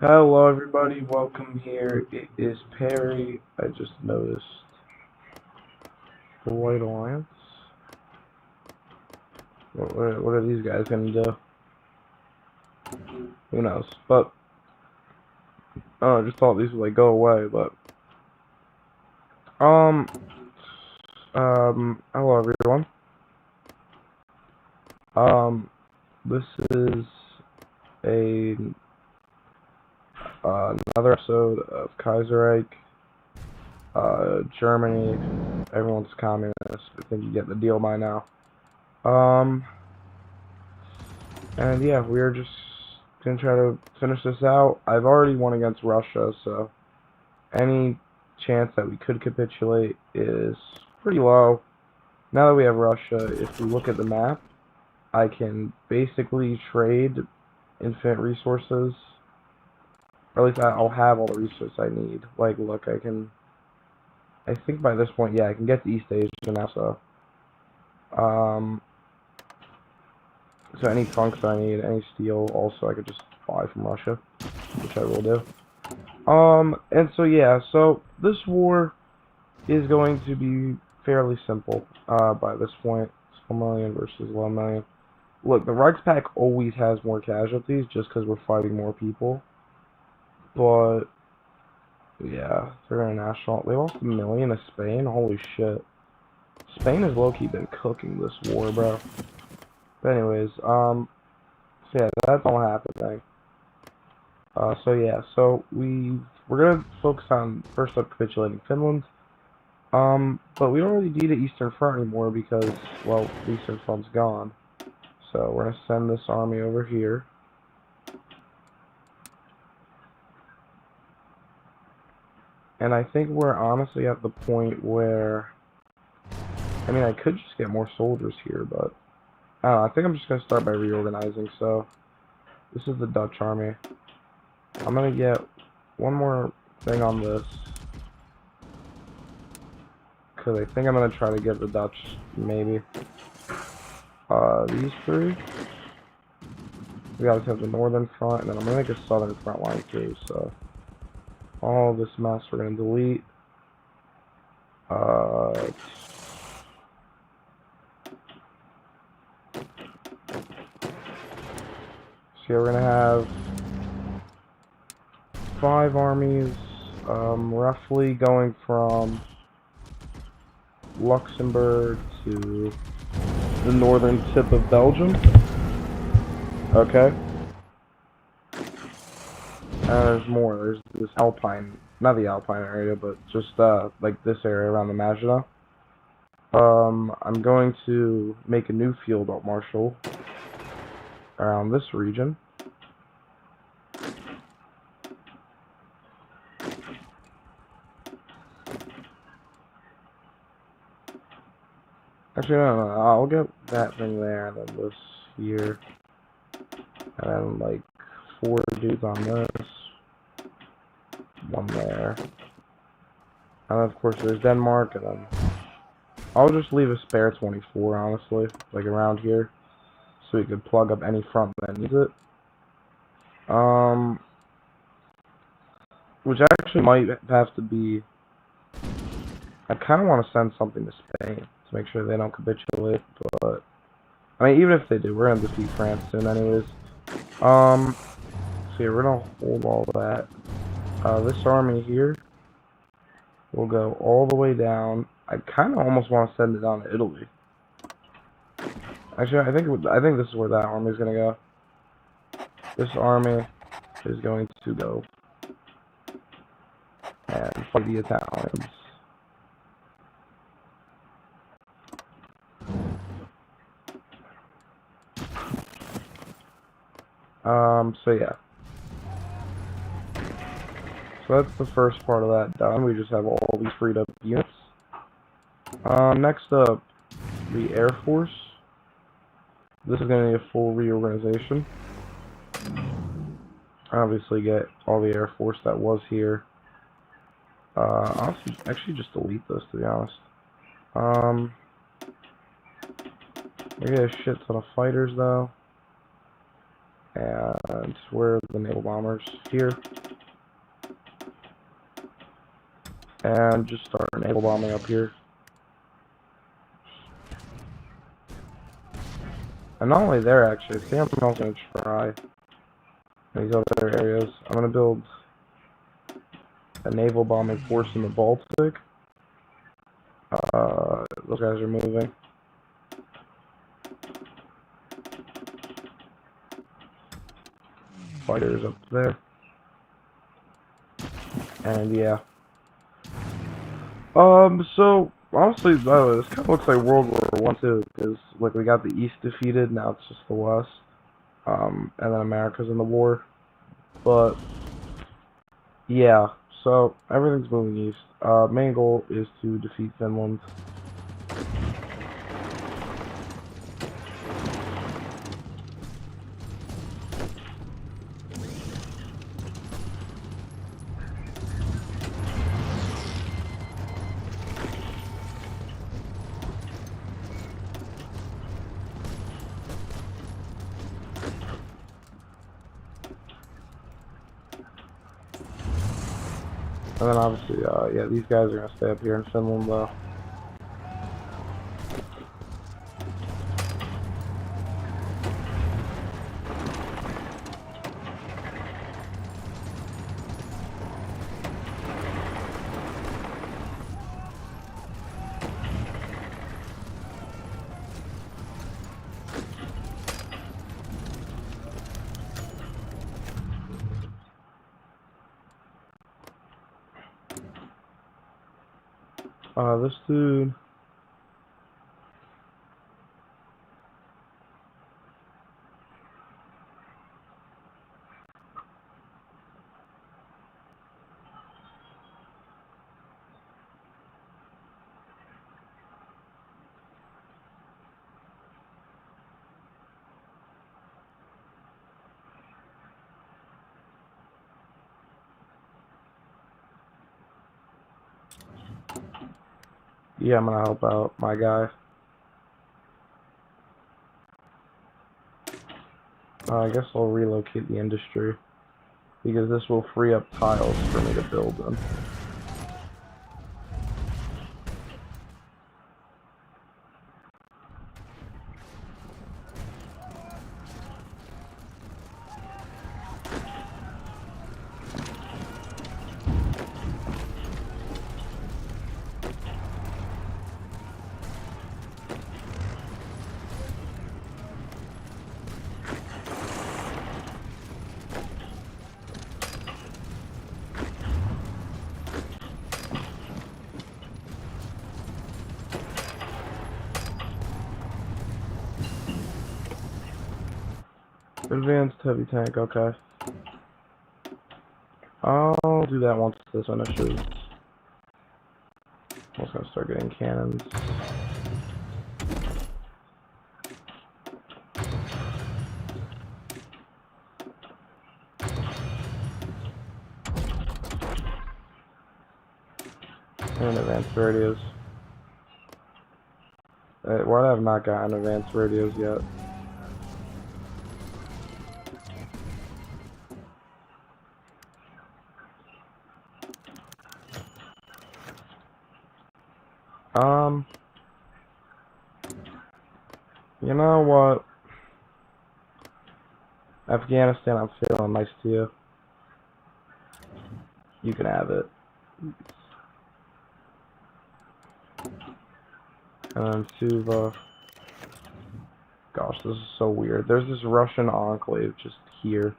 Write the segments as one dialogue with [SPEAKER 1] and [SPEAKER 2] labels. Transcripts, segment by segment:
[SPEAKER 1] Hello everybody, welcome here. It is Perry. I just noticed the White Alliance. What are these guys gonna do? Who knows? But I just thought these would like go away, but hello everyone. This is another episode of Kaiserreich. Germany, everyone's communist. I think you get the deal by now. And yeah, we're just gonna try to finish this out. I've already won against Russia, so any chance that we could capitulate is pretty low. Now that we have Russia, if we look at the map, I can basically trade infinite resources. Or at least I'll have all the resources I need. Like, look, I think by this point, yeah, I can get to East Asia now, so. So any trunks I need, any steel, also I could just buy from Russia, which I will do. And so yeah, so this war is going to be fairly simple, by this point. 4 million versus 1 million. Look, the Reichspakt always has more casualties just because we're fighting more people. But, yeah, they're international. They lost 1 million to Spain? Holy shit. Spain has low-key been cooking this war, bro. But anyways, so yeah, that's all happening. So yeah, so we're gonna focus on first up capitulating Finland. But we don't really need an Eastern Front anymore because, well, the Eastern Front's gone. So we're gonna send this army over here. And I think we're honestly at the point where, I mean, I could just get more soldiers here, but I don't know, I think I'm just gonna start by reorganizing. So this is the Dutch army. I'm gonna get one more thing on this, because I think I'm gonna try to get the Dutch, maybe. These three. We obviously have the northern front, and then I'm gonna make a southern front line too, so all this mess we're gonna delete. So yeah, we're gonna have 5 armies, roughly going from Luxembourg to the northern tip of Belgium. Okay. And there's more. There's this Alpine, not the Alpine area, but just like this area around the Maginot. I'm going to make a new field marshal around this region. Actually, no, I'll get that thing there, and then this here, and then like 4 dudes on this, 1 there, and then of course there's Denmark, and then I'll just leave a spare 24, honestly, like around here, so we could plug up any front that needs it. Which actually might have to be, I kind of want to send something to Spain to make sure they don't capitulate, but I mean, even if they do, we're gonna defeat France soon anyways. So yeah, we're gonna hold all that. This army here will go all the way down. I kind of almost want to send it down to Italy. Actually, I think this is where that army is gonna go. This army is going to go and fight the Italians. So yeah. So that's the first part of that done. We just have all these freed up units. Next up, the Air Force. This is going to be a full reorganization. Obviously get all the Air Force that was here. I'll actually just delete this, to be honest. I get a shit ton of fighters though. And where are the naval bombers? Here. And just start naval bombing up here. And not only there, actually, I think I'm also going to try these other areas. I'm going to build a naval bombing force in the Baltic. Those guys are moving. Fighters up there. And yeah. So honestly, this kind of looks like World War One too, because like we got the East defeated, now it's just the West. And then America's in the war. But yeah, so everything's moving east. Main goal is to defeat Finland. And then obviously, yeah, these guys are gonna stay up here in Finland though. This dude. Yeah, I'm gonna help out my guy. I guess I'll relocate the industry, because this will free up tiles for me to build them. Advanced heavy tank, okay. I'll do that once this finishes. I'm just gonna start getting cannons. And advanced radios. Why have I not gotten advanced radios yet? You know what? Afghanistan, I'm feeling nice to you. You can have it. And then Suva. Gosh, this is so weird. There's this Russian enclave just here.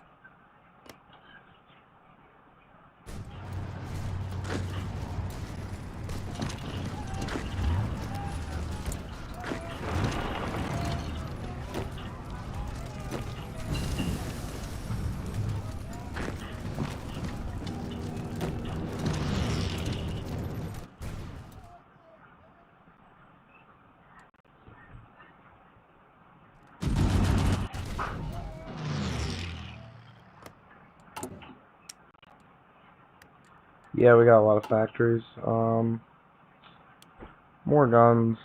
[SPEAKER 1] Yeah, we got a lot of factories. More guns.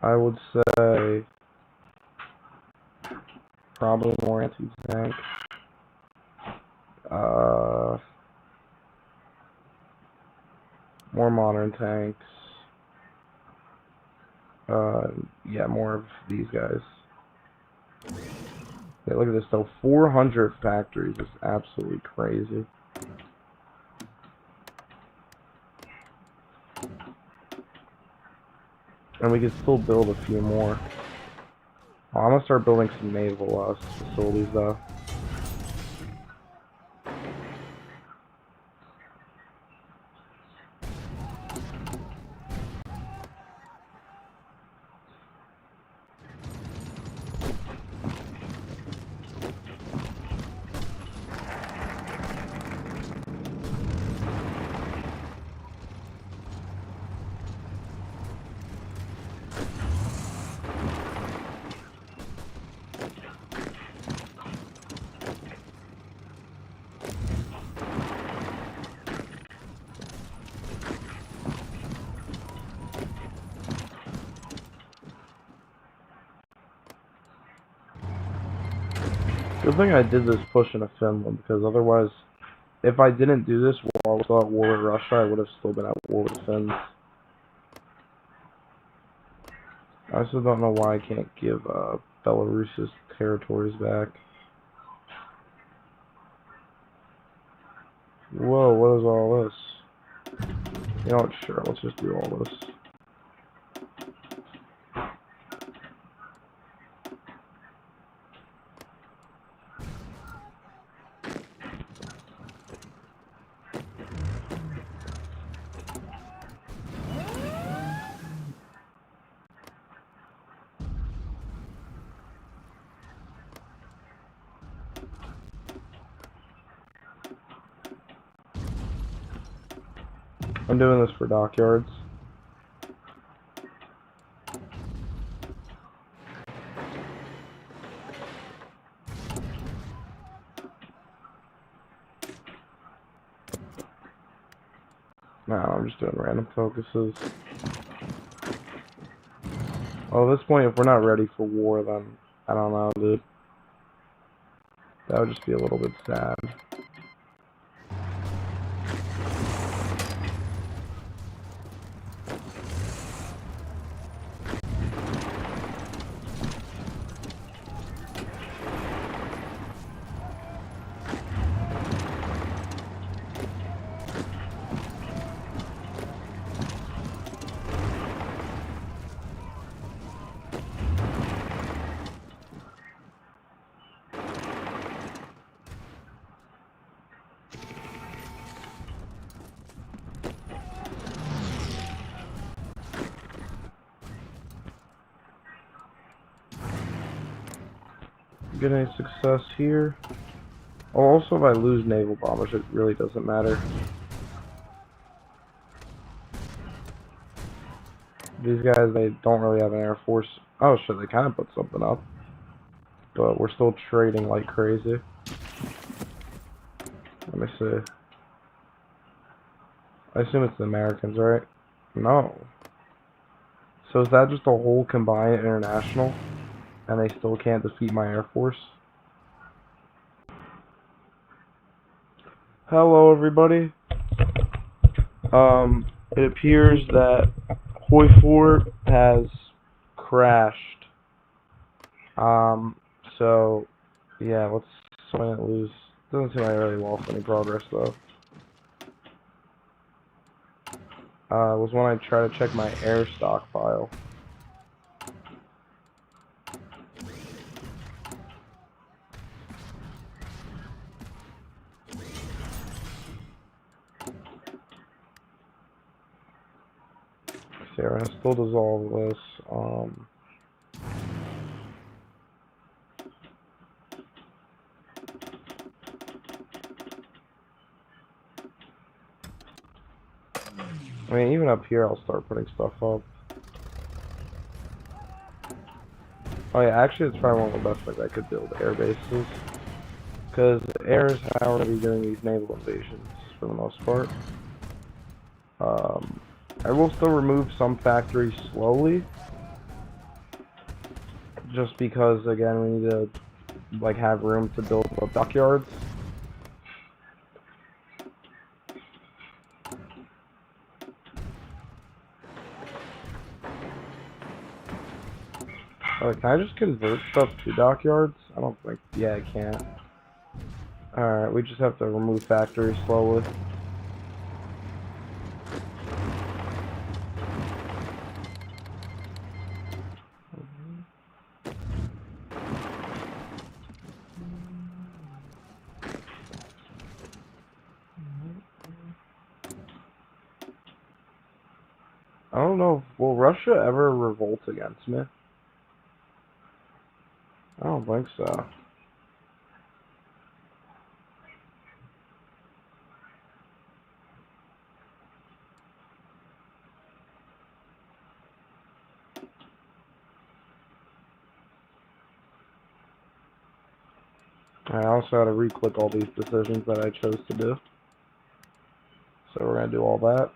[SPEAKER 1] I would say Probably more anti-tank. More modern tanks. Yeah, more of these guys. Yeah, look at this though. 400 factories is absolutely crazy. And we could still build a few more. Oh, I'm gonna start building some naval facilities though. Good thing I did this push into Finland, because otherwise, if I didn't do this while I was still at war with Russia, I would have still been at war with the Finns. I also don't know why I can't give Belarus's territories back. Whoa, what is all this? You know what, sure, let's just do all this. I'm doing this for dockyards. No, I'm just doing random focuses. Well, at this point, if we're not ready for war, then I don't know, dude. That would just be a little bit sad. Get any success here. Oh, also, if I lose naval bombers, it really doesn't matter. These guys, they don't really have an air force. Oh shit, they kind of put something up. But we're still trading like crazy. Let me see. I assume it's the Americans, right? No. So is that just a whole combined international? And they still can't defeat my air force? Hello, everybody. It appears that Hoi 4 has crashed. So, yeah, let's swing it loose. Doesn't seem like I really lost any progress, though. Was when I try to check my air stockpile. See, we're gonna still dissolve this. I mean, even up here, I'll start putting stuff up. Oh yeah, actually, it's probably one of the best things I could build, air bases. Because air is how we're going to be doing these naval invasions, for the most part. I will still remove some factories slowly. Just because, again, we need to like have room to build up dockyards. Can I just convert stuff to dockyards? I don't think. Yeah, I can't. Alright, we just have to remove factories slowly. I don't know. Will Russia ever revolt against me? I don't think so. I also had to re-click all these decisions that I chose to do. So we're going to do all that.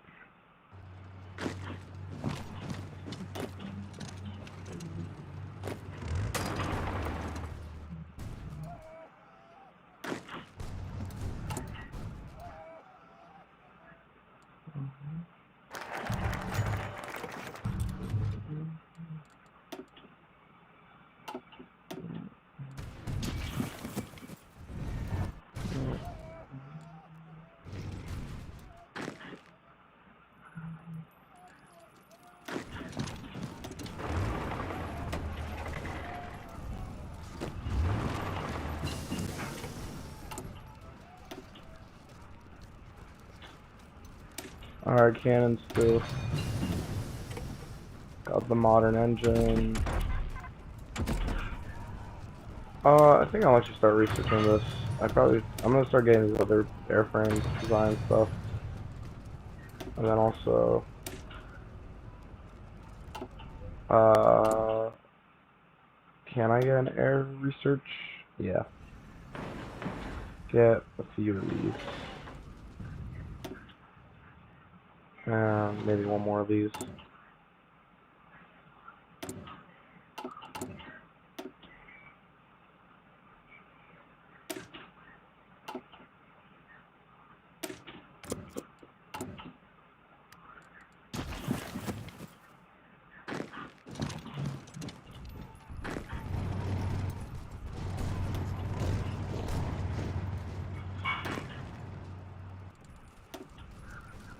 [SPEAKER 1] Alright, cannons too. Got the modern engine. I think I'll actually start researching this. I'm gonna start getting these other airframe design stuff. And then also, can I get an air research? Yeah. Get a few of these. And maybe one more of these.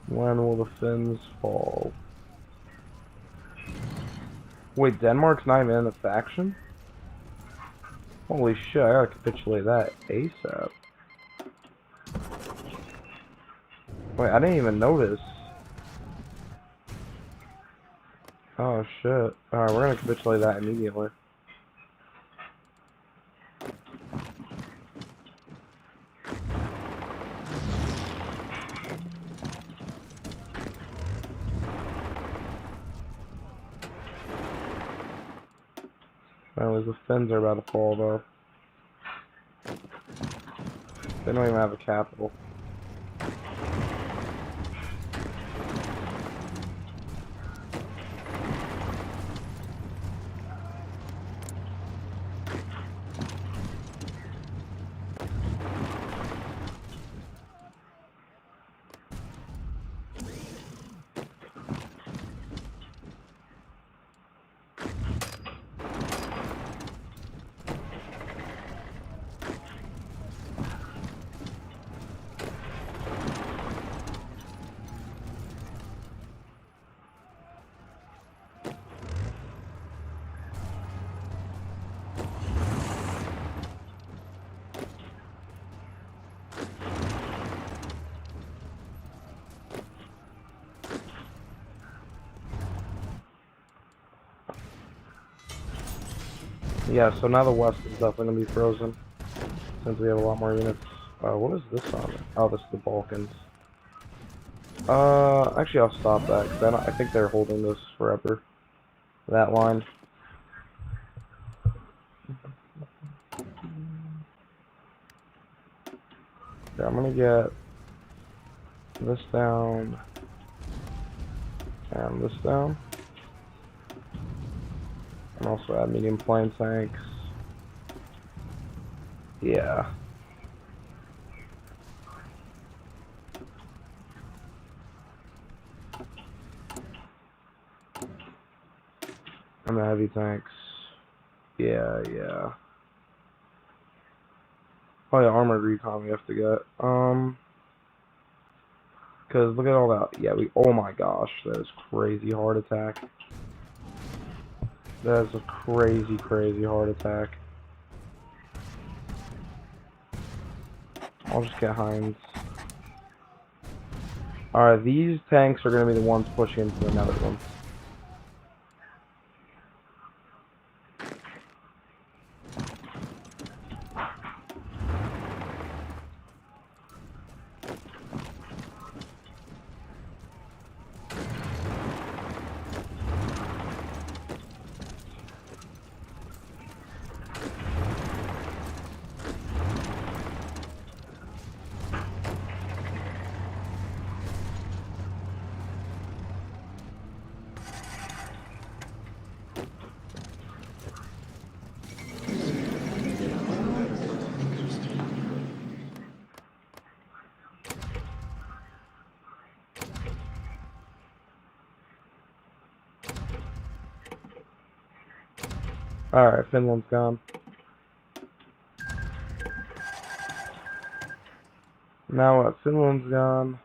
[SPEAKER 1] When will the Finns fall? Wait, Denmark's not even in the faction? Holy shit, I gotta capitulate that ASAP. Wait, I didn't even notice. Oh shit. Alright, we're gonna capitulate that immediately. Anyways, the Finns are about to fall though. They don't even have a capital. Yeah, so now the West is definitely going to be frozen, since we have a lot more units. What is this on? Oh, this is the Balkans. Actually I'll stop that, because I think they're holding this forever. That line. Okay, I'm going to get this down, and this down. And also add medium plane tanks. Yeah. And the heavy tanks. Yeah, yeah. Oh yeah, armored recon we have to get. Cause look at all that. Yeah, oh my gosh, that is crazy heart attack. That is a crazy, crazy heart attack. I'll just get Heinz. Alright, these tanks are gonna be the ones pushing into the Netherlands. Alright, Finland's gone. Now what? Finland's gone.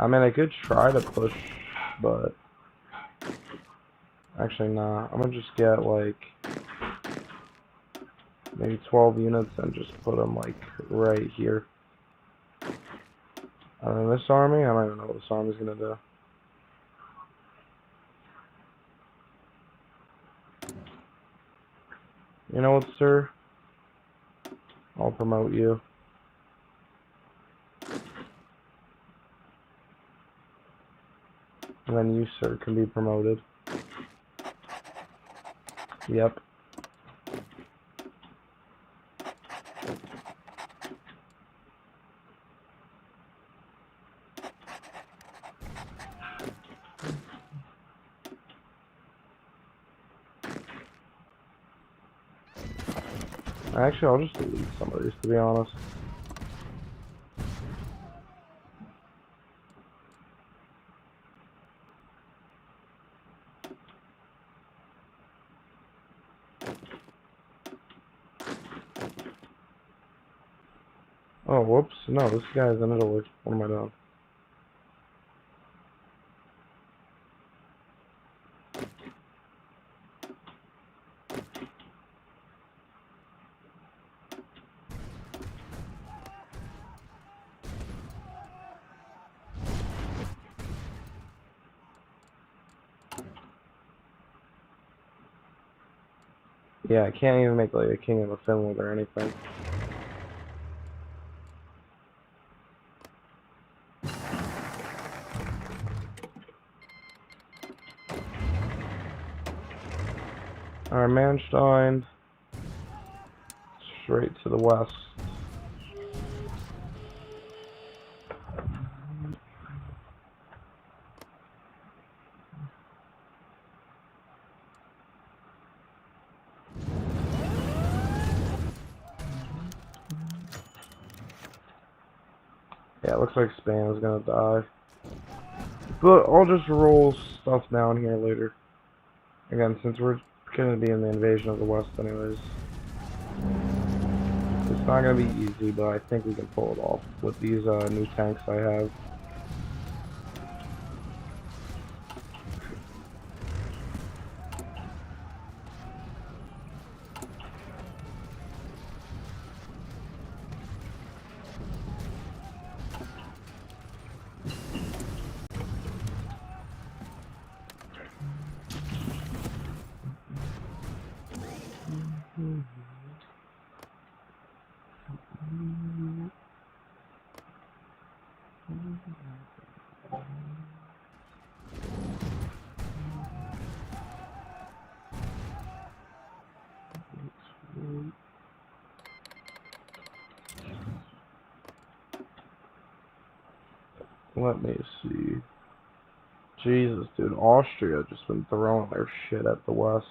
[SPEAKER 1] I mean, I could try to push, but actually, nah. I'm gonna just get like maybe 12 units and just put them like right here. And then this army, I don't even know what this army's gonna do. You know what, sir? I'll promote you. And then you, sir, can be promoted. Yep. Actually, I'll just delete some of these, to be honest. Oh, whoops. No, this guy's in Italy. What am I doing? Yeah, I can't even make like a king of a Finland or anything. Alright, Manstein. Straight to the west. Yeah, it looks like Spain is gonna die. But I'll just roll stuff down here later. Again, since we're gonna be in the invasion of the West anyways. It's not gonna be easy, but I think we can pull it off with these new tanks I have. Let me see. Jesus, dude, Austria just been throwing their shit at the West.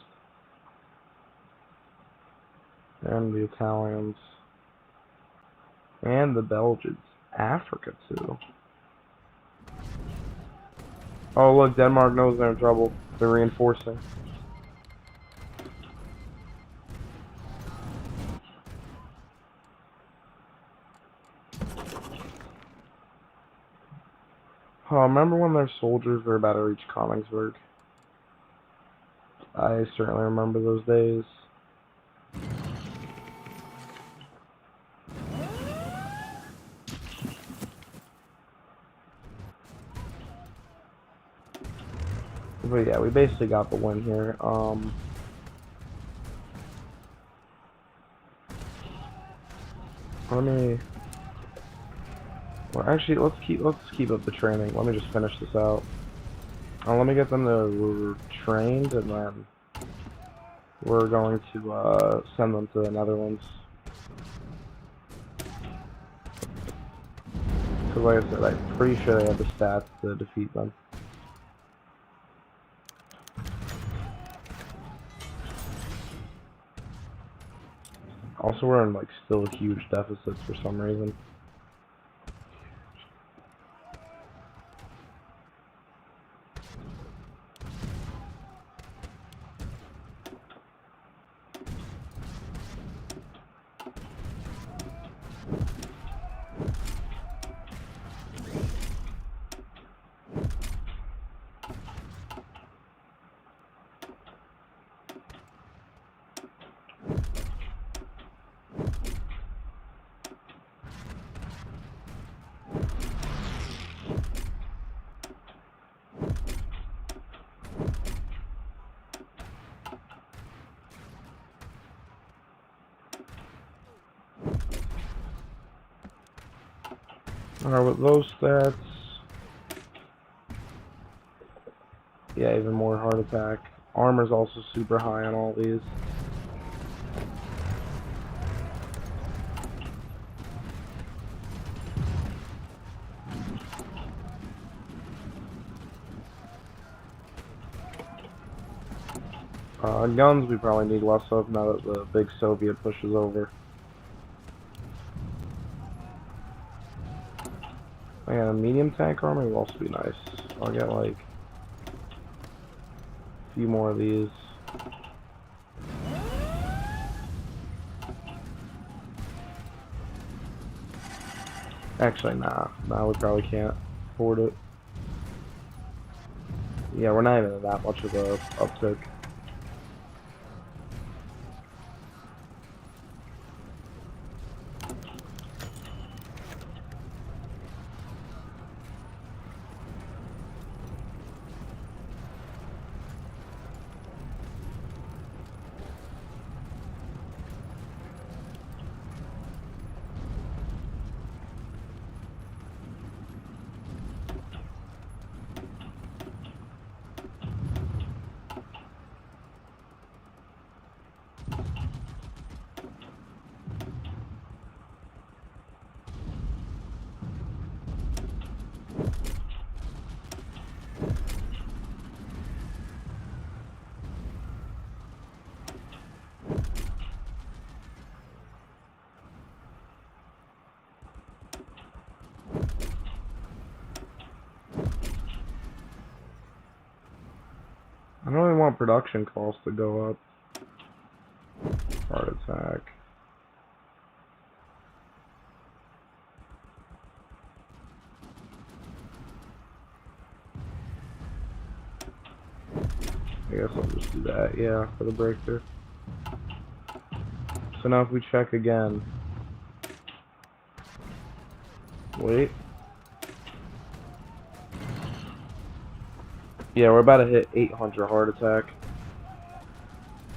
[SPEAKER 1] And the Italians. And the Belgians. Africa, too. Oh, look, Denmark knows they're in trouble. They're reinforcing. Oh, remember when their soldiers were about to reach Königsberg? I certainly remember those days. But yeah, we basically got the win here. Let me. Well, actually, let's keep up the training. Let me just finish this out. Let me get them to trained, and then we're going to send them to the Netherlands. Because, like I said, I'm pretty sure they have the stats to defeat them. Also, we're in like still huge deficits for some reason. Alright, with those stats, yeah, even more heart attack. Armor's also super high on all these. Guns we probably need less of now that the big Soviet push is over. And a medium tank armor will also be nice. I'll get like a few more of these. Actually, nah, we probably can't afford it. Yeah, we're not even that much of a uptick. I don't really want production costs to go up. Heart attack. I guess I'll just do that, yeah, for the breakthrough. So now if we check again. Wait. Yeah, we're about to hit 800 heart attack.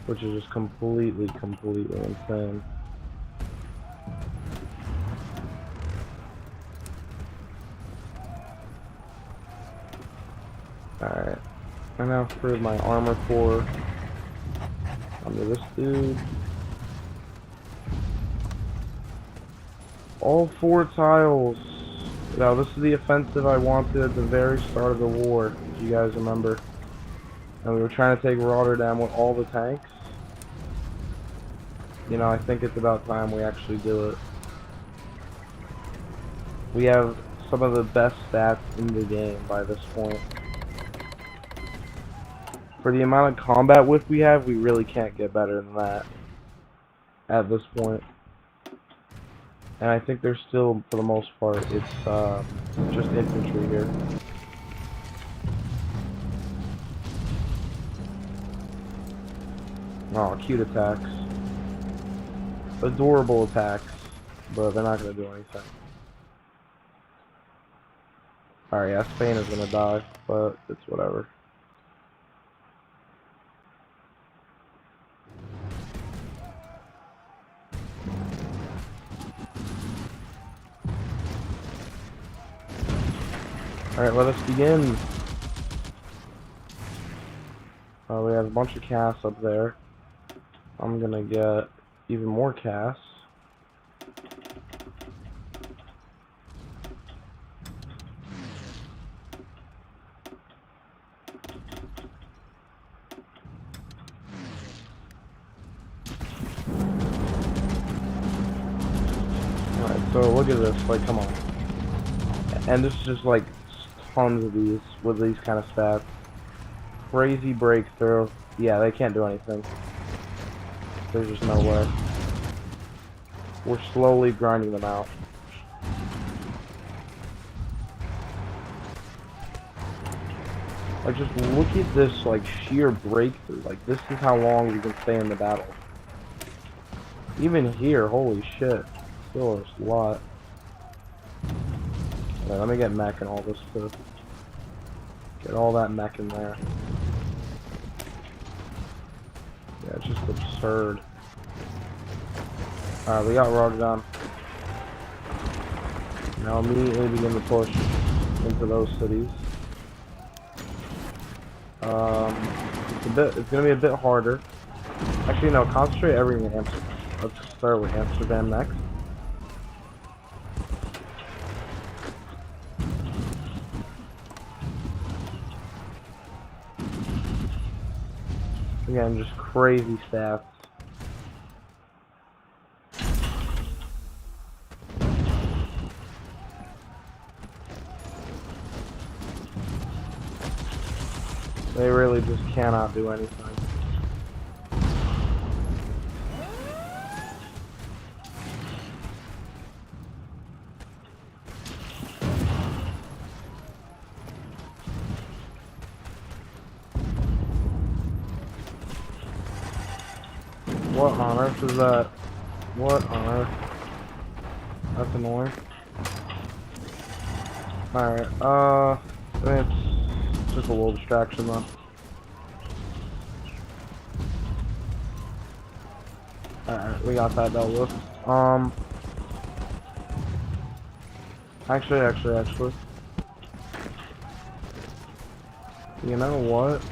[SPEAKER 1] Which is just completely insane. Alright. And now for my armor core. Under this dude. All 4 tiles. Now this is the offensive I wanted at the very start of the war. if you guys remember. And we were trying to take Rotterdam with all the tanks. You know, I think it's about time we actually do it. We have some of the best stats in the game by this point. For the amount of combat whip we have, we really can't get better than that at this point. And I think there's still, for the most part, it's just infantry here. Oh, cute attacks. Adorable attacks, but they're not going to do anything. Alright, yeah, Spain is going to die, but it's whatever. Alright, let us begin. We have a bunch of casts up there. I'm going to get even more casts. So look at this, like, come on. And this is just like tons of these with these kind of stats. Crazy breakthrough. Yeah, they can't do anything. There's just no way. We're slowly grinding them out. Like, just look at this, like, sheer breakthrough. Like, this is how long we can stay in the battle. Even here, holy shit. Still, there's a lot. Okay, let me get mech and all this stuff. Get all that mech in there. Yeah, it's just absurd. Alright, we got Rotterdam. Now immediately begin to push into those cities. It's gonna be a bit harder. Actually, no, concentrate everything in Amsterdam. Let's start with Amsterdam next. Again, just crazy stats. They really just cannot do anything. What on earth is that? What on earth? That's annoying. Alright, I mean, it's just a little distraction though. Alright, we got that dealt with. Actually. You know what?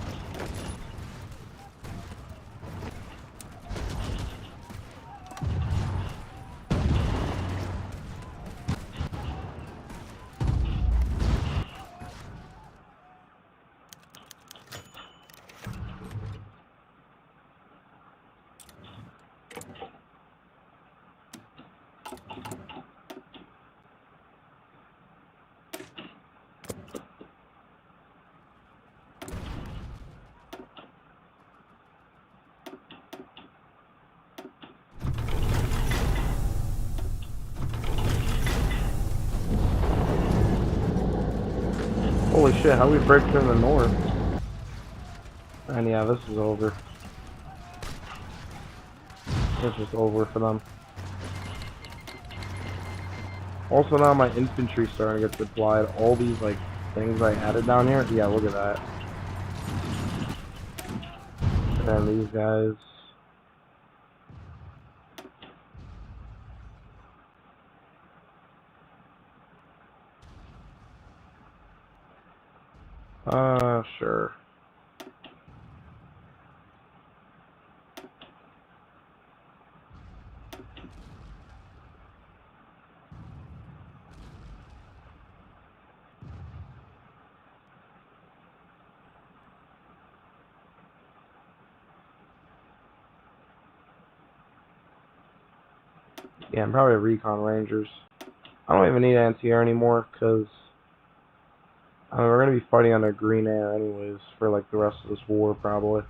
[SPEAKER 1] Holy shit, how we break through the north? And yeah, this is over. It's just over for them. Also now my infantry's starting to get deployed. All these like things I added down here. Yeah, look at that. And these guys. Sure. Yeah, I'm probably recon rangers. I don't even need anti-air anymore, because I mean, we're going to be fighting under green air anyways for like the rest of this war, probably.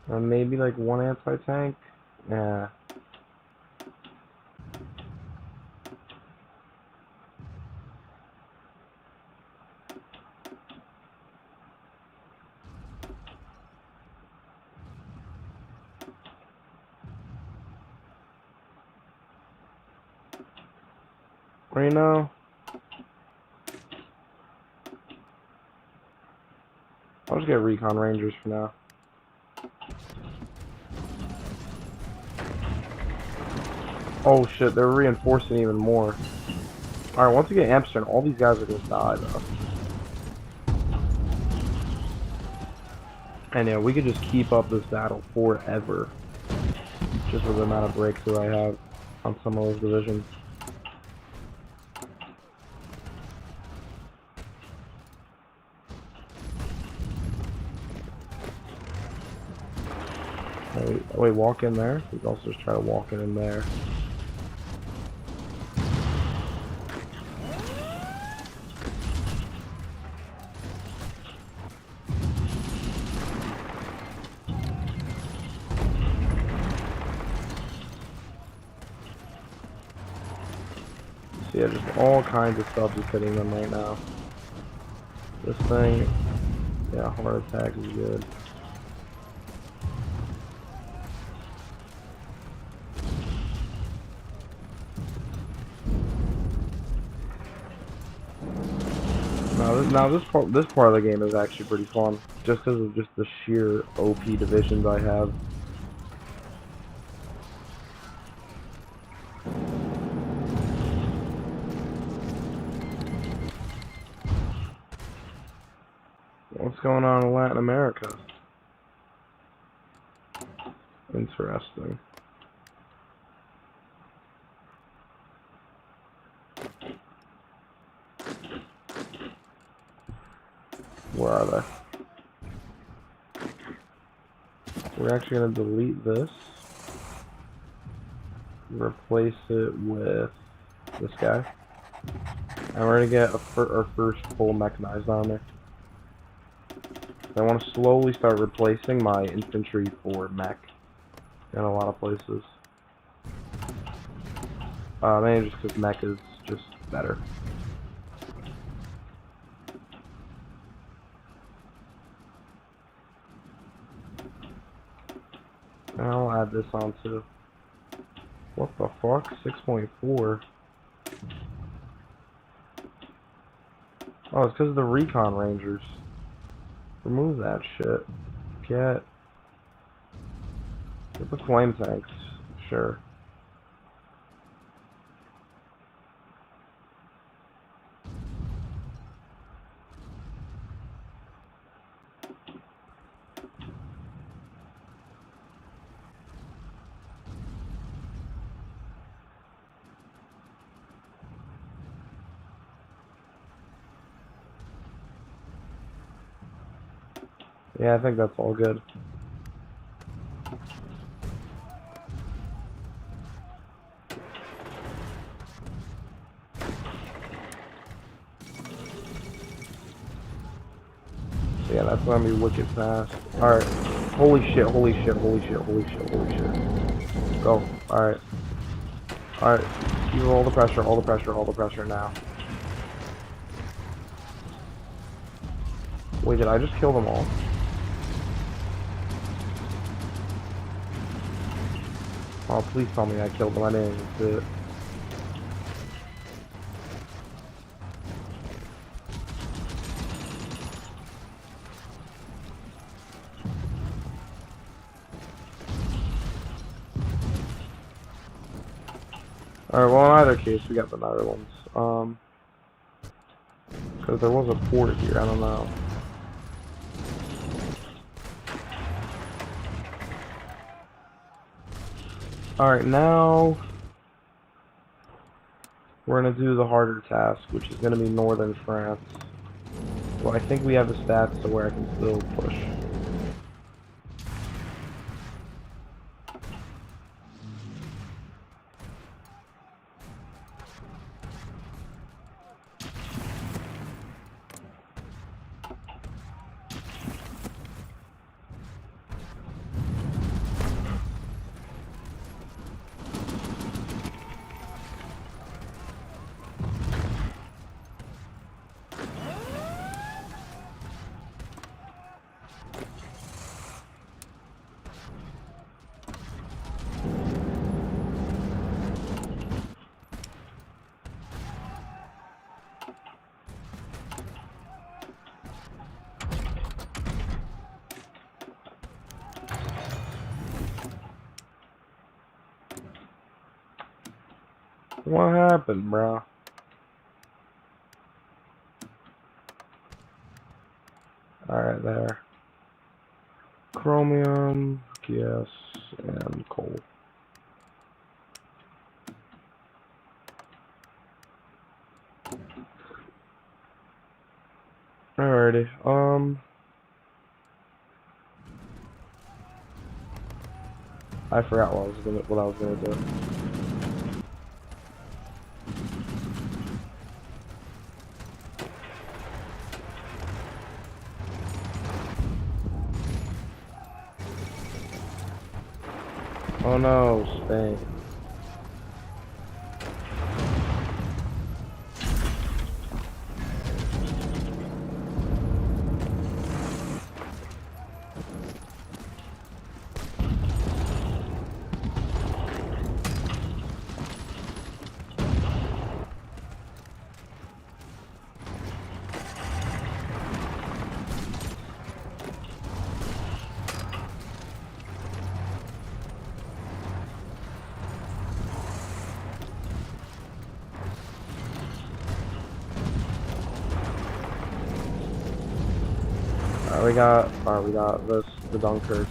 [SPEAKER 1] And maybe like one anti-tank? Yeah. Or, you know, I'll just get recon rangers for now. Oh shit, they're reinforcing even more. Alright, once we get Amsterdam, all these guys are gonna die though. And yeah, we could just keep up this battle forever. Just with the amount of breakthrough I have on some of those divisions. Wait, walk in there? We can also just try to walk in there. So yeah, just all kinds of stuff is hitting them right now. This thing, yeah, heart attack is good. Now this part of the game is actually pretty fun, just because of just the sheer OP divisions I have. What's going on in Latin America? Interesting. Where are they? We're actually going to delete this. Replace it with this guy. And we're going to get our first full mechanized army. I want to slowly start replacing my infantry for mech in a lot of places. Mainly just because mech is just better. And I'll add this on too. What the fuck? 6.4? Oh, it's because of the recon rangers. Remove that shit. Get the flame tanks. Sure. Yeah, I think that's all good. Yeah, that's gonna be wicked fast. Alright. Holy shit, holy shit, holy shit, holy shit, holy shit. Go. Alright. Alright. Keep all the pressure, all the pressure, all the pressure now. Wait, did I just kill them all? Oh, please tell me I killed them. I didn't even see it. Alright, well, in either case, we got the Netherlands. Because there was a port here, I don't know. Alright, now we're going to do the harder task, which is going to be northern France. Well, I think we have the stats to where I can still push. What happened, bro? Alright, there. Chromium, gas, and coal. Alrighty, I forgot what I was gonna do. Oh no, Spain. We got the Dunkirk.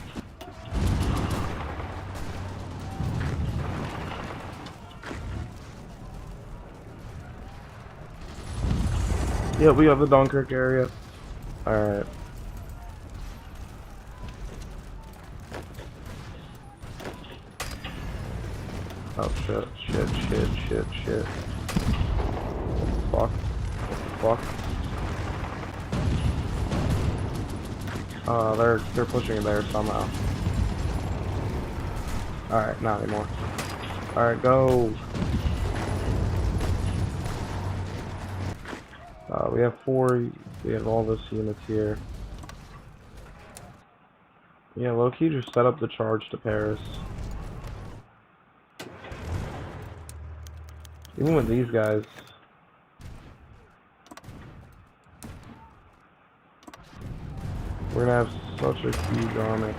[SPEAKER 1] Yeah, we have the Dunkirk area. Alright. Oh shit. Fuck. They're pushing there somehow. Alright, not anymore. Alright, go. We have all this units here. Yeah, low-key just set up the charge to Paris. Even with these guys. We're gonna have such a huge army.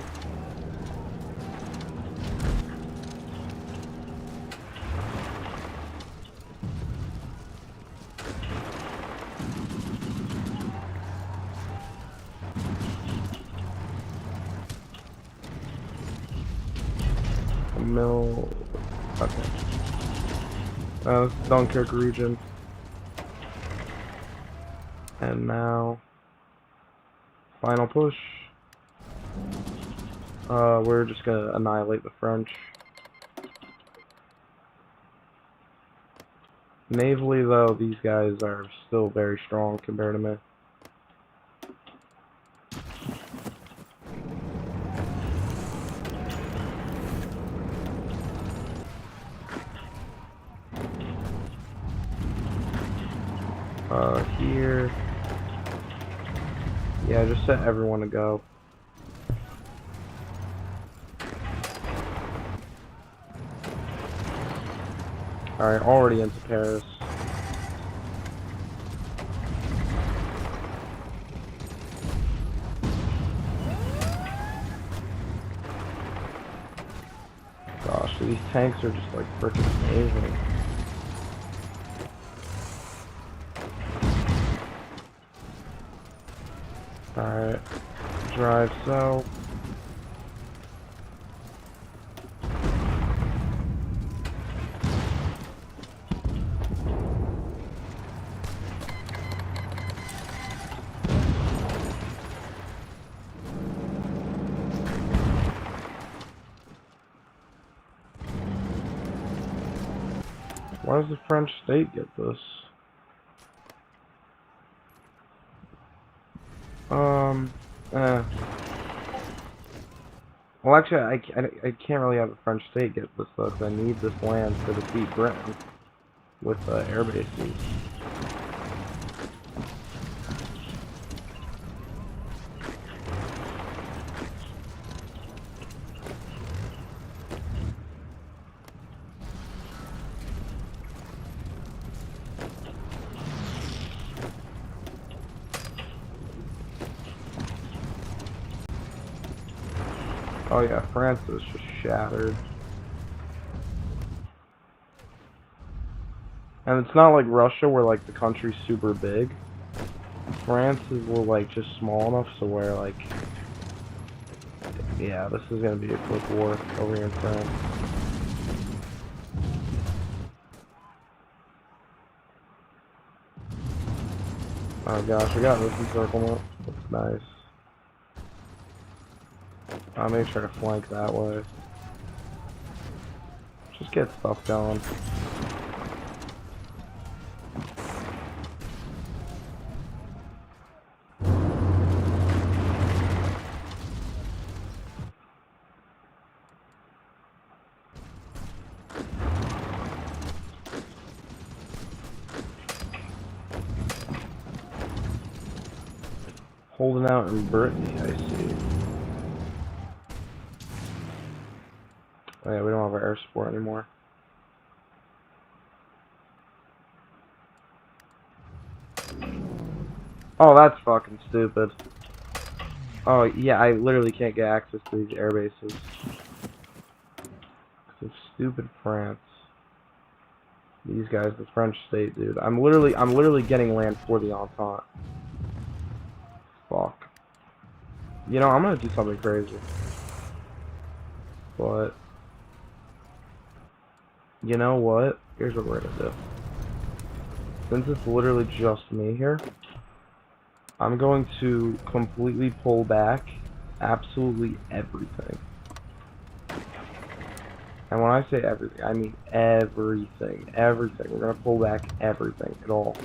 [SPEAKER 1] Mill. Okay. This is Dunkirk region. And now, final push. We're just gonna annihilate the French. Navally, though, these guys are still very strong compared to me. Here. Yeah, just set everyone to go. Alright, already into Paris. Gosh, these tanks are just like freaking amazing. Alright, drive south. Why does the French state get this? Well, actually, I can't really have the French state get this though, because I need this land to defeat Britain with air bases. Oh yeah, France is just shattered. And it's not like Russia where like the country's super big. France is like just small enough so where like, yeah, this is gonna be a quick war over here in France. Oh gosh, we got this encirclement. That's nice. I'll make sure to flank that way. Just get stuff going. Holding out in Brittany, I see. Oh yeah, we don't have our air support anymore. Oh, that's fucking stupid. Oh yeah, I literally can't get access to these air bases. It's stupid France. These guys, the French state, dude. I'm literally getting land for the Entente. Fuck. You know, I'm gonna do something crazy. But you know what? Here's what we're gonna do. Since it's literally just me here, I'm going to completely pull back absolutely everything. And when I say everything, I mean everything. Everything. We're gonna pull back everything at all.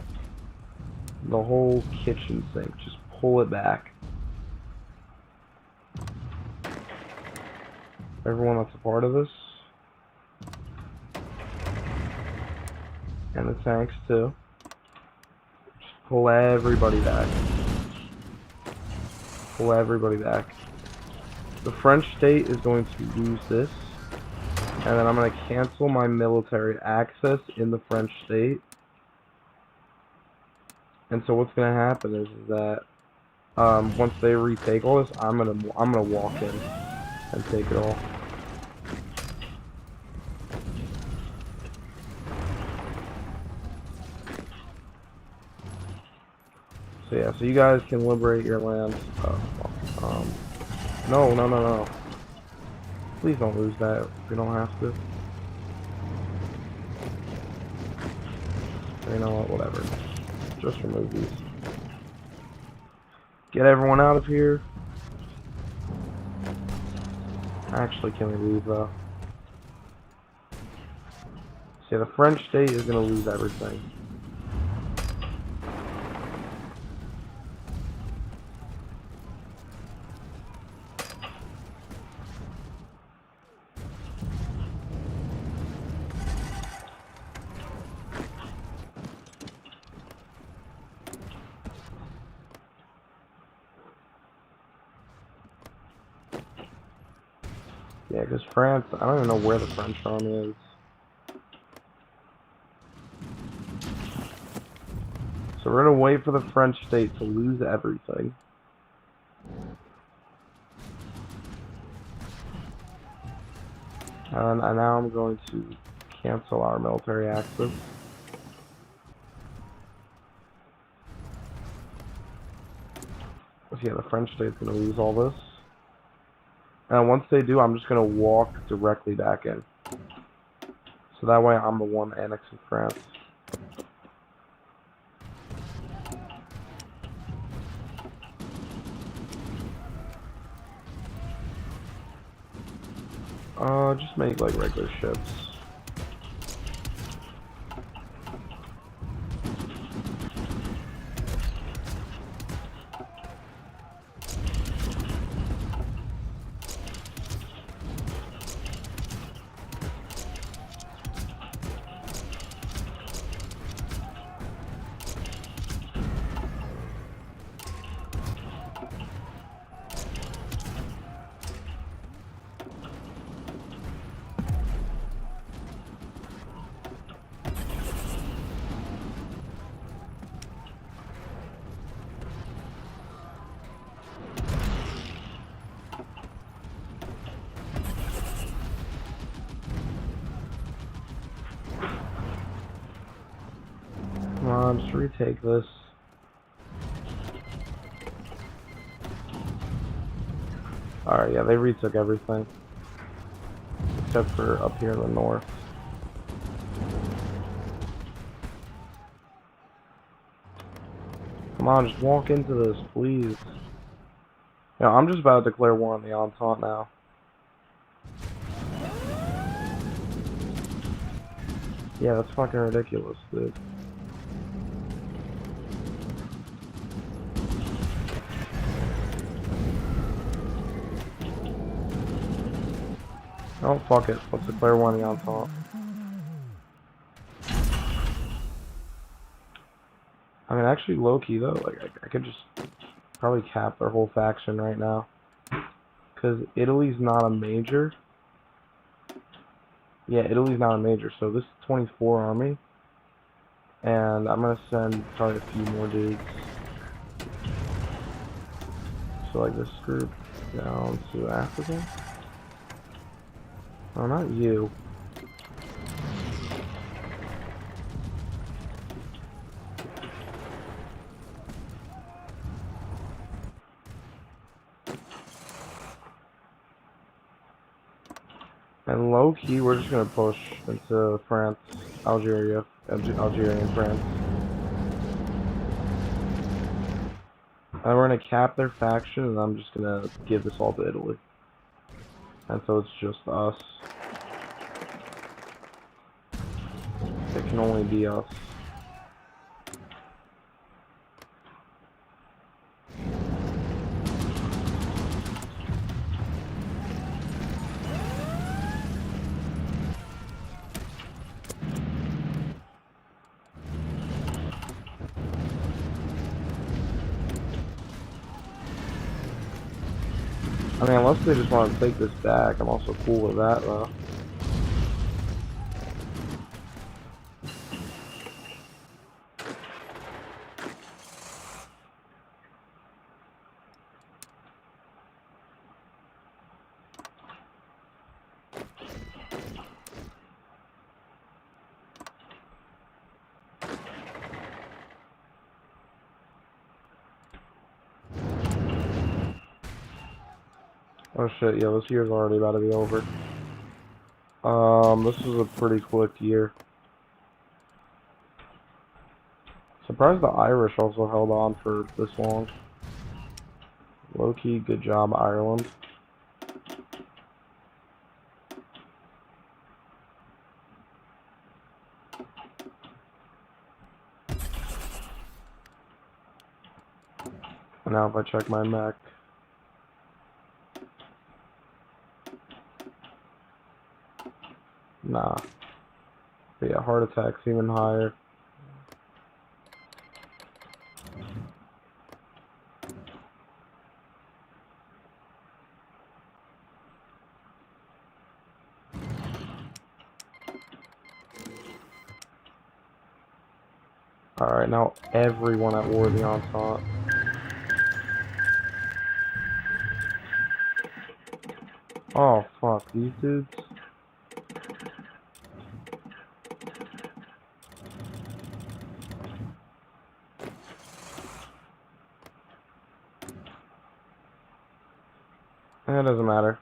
[SPEAKER 1] The whole kitchen sink. Just pull it back. Everyone that's a part of this. And the tanks too. Just pull everybody back. Pull everybody back. The French state is going to lose this. And then I'm going to cancel my military access in the French state. And so what's going to happen is that once they retake all this, I'm gonna walk in and take it all. So yeah, so you guys can liberate your land. No. Please don't lose that. We don't have to. You know what? Whatever. Just remove these. Get everyone out of here. Actually, can we leave though? See, the French state is gonna lose everything. Yeah, because France, I don't even know where the French army is. So we're going to wait for the French state to lose everything. And now I'm going to cancel our military access. So yeah, the French state's going to lose all this. And once they do, I'm just going to walk directly back in. So that way I'm the one annexing France. Just make like regular ships. Just retake this. Alright, yeah, they retook everything. Except for up here in the north. Come on, just walk into this, please. Yeah, I'm just about to declare war on the Entente now. Yeah, that's fucking ridiculous, dude. Oh, fuck it. Let's declare war on the Entente. I mean, actually, low-key, though, like, I could just probably cap their whole faction right now. Because Italy's not a major. Yeah, Italy's not a major, so this is 24 army. And I'm gonna send probably a few more dudes. So, like, this group down to Africa. Oh, not you. And low-key, we're just gonna push into France, Algeria, Algeria and France. And we're gonna cap their faction, and I'm just gonna give this all to Italy. And so it's just us. It can only be us. I mean, unless they just want to take this back, I'm also cool with that, though. Oh shit, yeah, this year's already about to be over. This was a pretty quick year. Surprised the Irish also held on for this long. Low-key, good job, Ireland. And now if I check my mech. Nah. But yeah, heart attack's even higher. Alright, now everyone at war with the Entente. Oh, fuck, these dudes? It doesn't matter.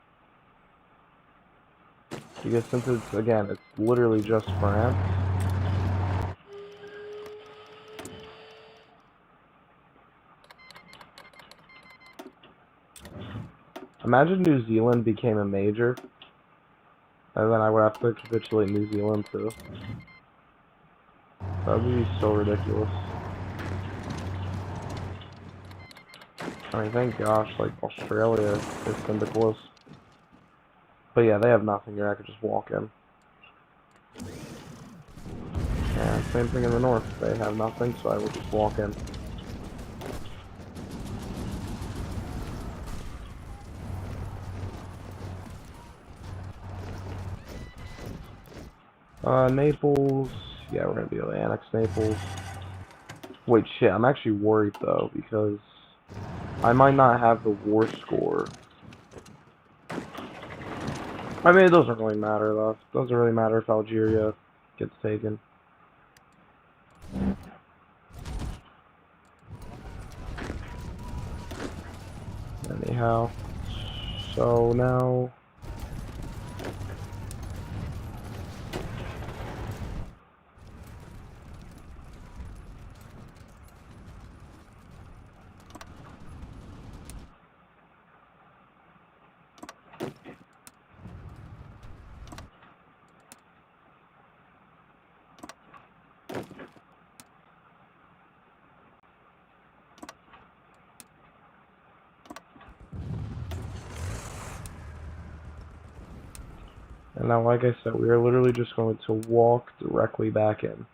[SPEAKER 1] Because since it's, again, it's literally just France. Imagine New Zealand became a major. And then I would have to capitulate New Zealand too. That would be so ridiculous. I mean, thank gosh, like, Australia is syndicalist. But yeah, they have nothing here, I could just walk in. And same thing in the north, they have nothing, so I will just walk in. Naples, yeah, we're gonna be able to annex Naples. Wait, shit, I'm actually worried though, because I might not have the war score. I mean, it doesn't really matter though. It doesn't really matter if Algeria gets taken. Anyhow, so now... And now, like I said, we are literally just going to walk directly back in.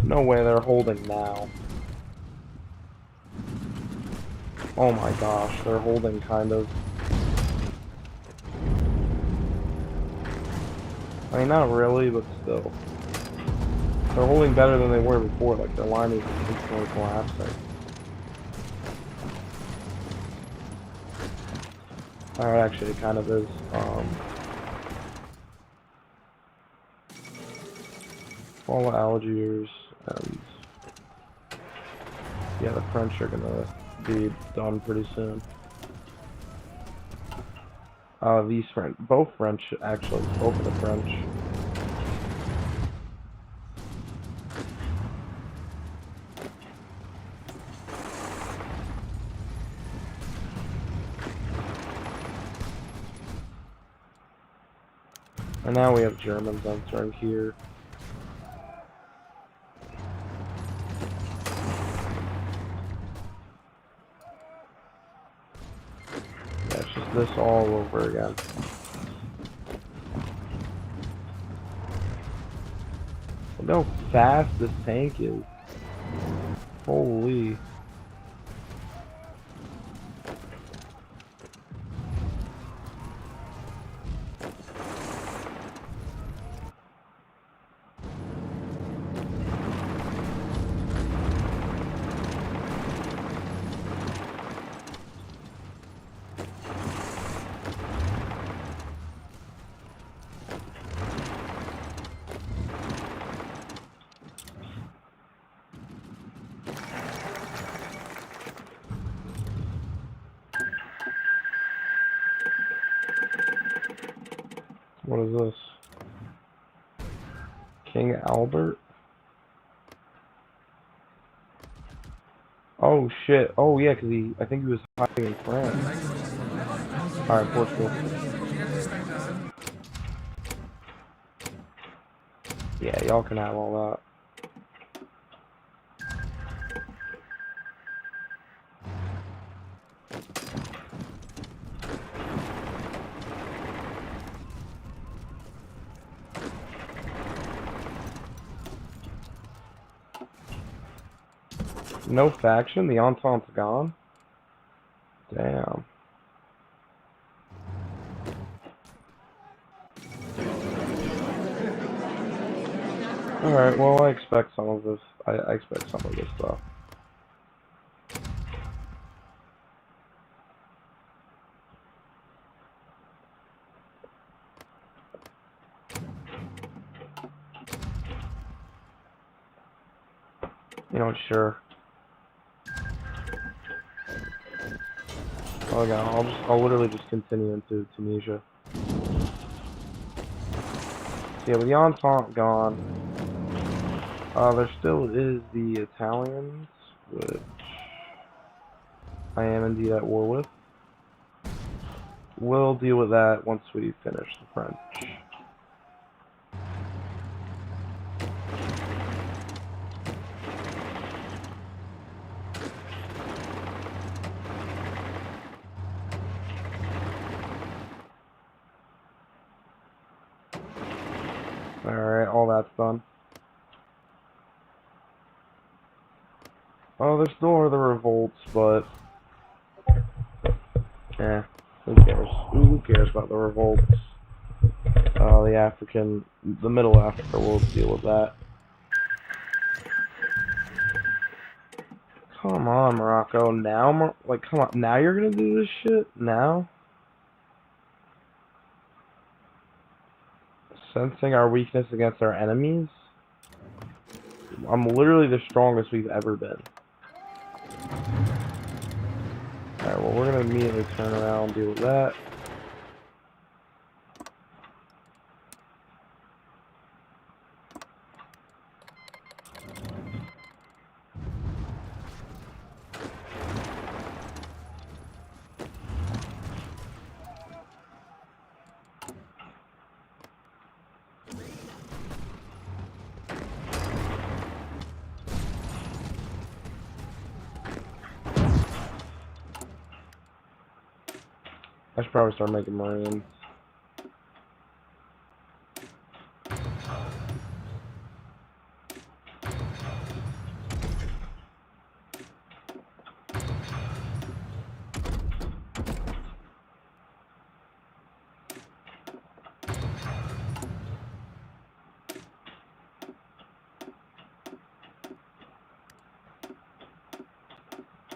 [SPEAKER 1] No way they're holding now. Oh my gosh, they're holding kind of. I mean, not really, but still. They're holding better than they were before, like their line is instantly collapsing. Alright, actually, it kind of is. All the Algiers and yeah, the French are gonna be done pretty soon. These French, both French actually, both of the French. And now we have Germans entering here. Yeah, it's just this all over again. Look how fast this tank is. Holy. What is this? King Albert? Oh shit. Oh yeah, cause I think he was hiding in France. Alright, Portugal. Yeah, y'all can have all that. No faction? The Entente's gone? Damn. Alright, well I expect some of this. I expect some of this stuff. You know, sure. Oh god, I'll literally just continue into Tunisia. So yeah, with the Entente gone, there still is the Italians, which I am indeed at war with. We'll deal with that once we finish the French. Alright, all that's done. Oh, there still are the revolts, but... who cares? Who cares about the revolts? the Middle Africa will deal with that. Come on, Morocco. Now, come on. Now you're gonna do this shit? Now? Sensing our weakness against our enemies? I'm literally the strongest we've ever been. Alright, well, we're gonna immediately turn around and deal with that. I should probably start making Marines.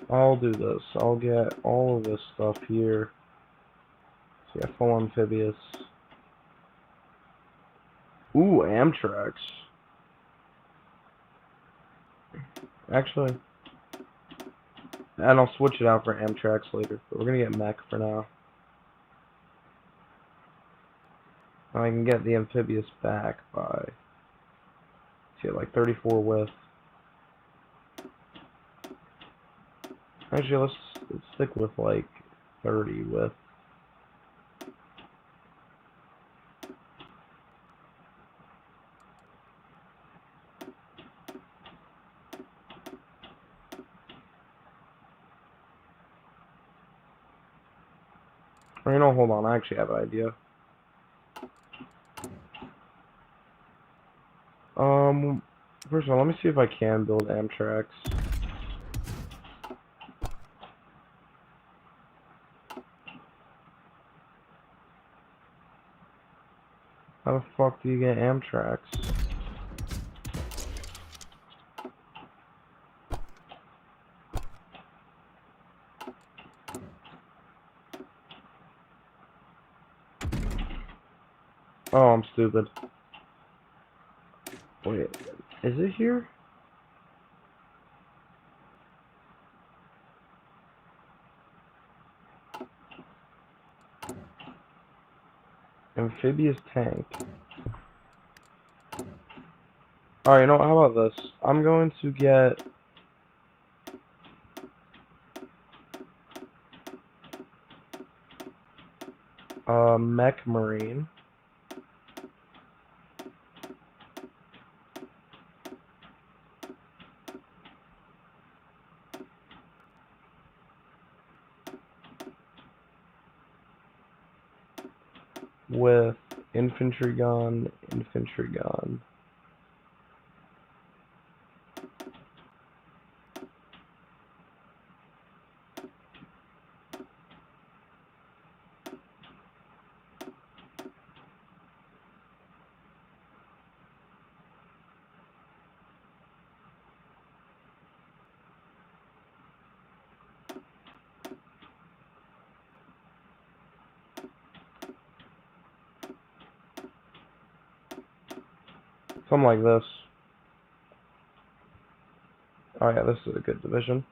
[SPEAKER 1] I'll do this. I'll get all of this stuff here. So yeah, full amphibious. Ooh, Amtrak. Actually, and I'll switch it out for Amtrak later, but we're gonna get mech for now. I can get the amphibious back by, see, like 34 width. Actually, let's stick with like 30 width. Or you know, hold on, I actually have an idea. First of all, let me see if I can build Amtraks. How the fuck do you get Amtraks? Oh, I'm stupid. Wait, is it here? Amphibious tank. Alright, you know what, how about this? I'm going to get... mech marine. With infantry gun, infantry gun. Something like this. Oh yeah, this is a good division.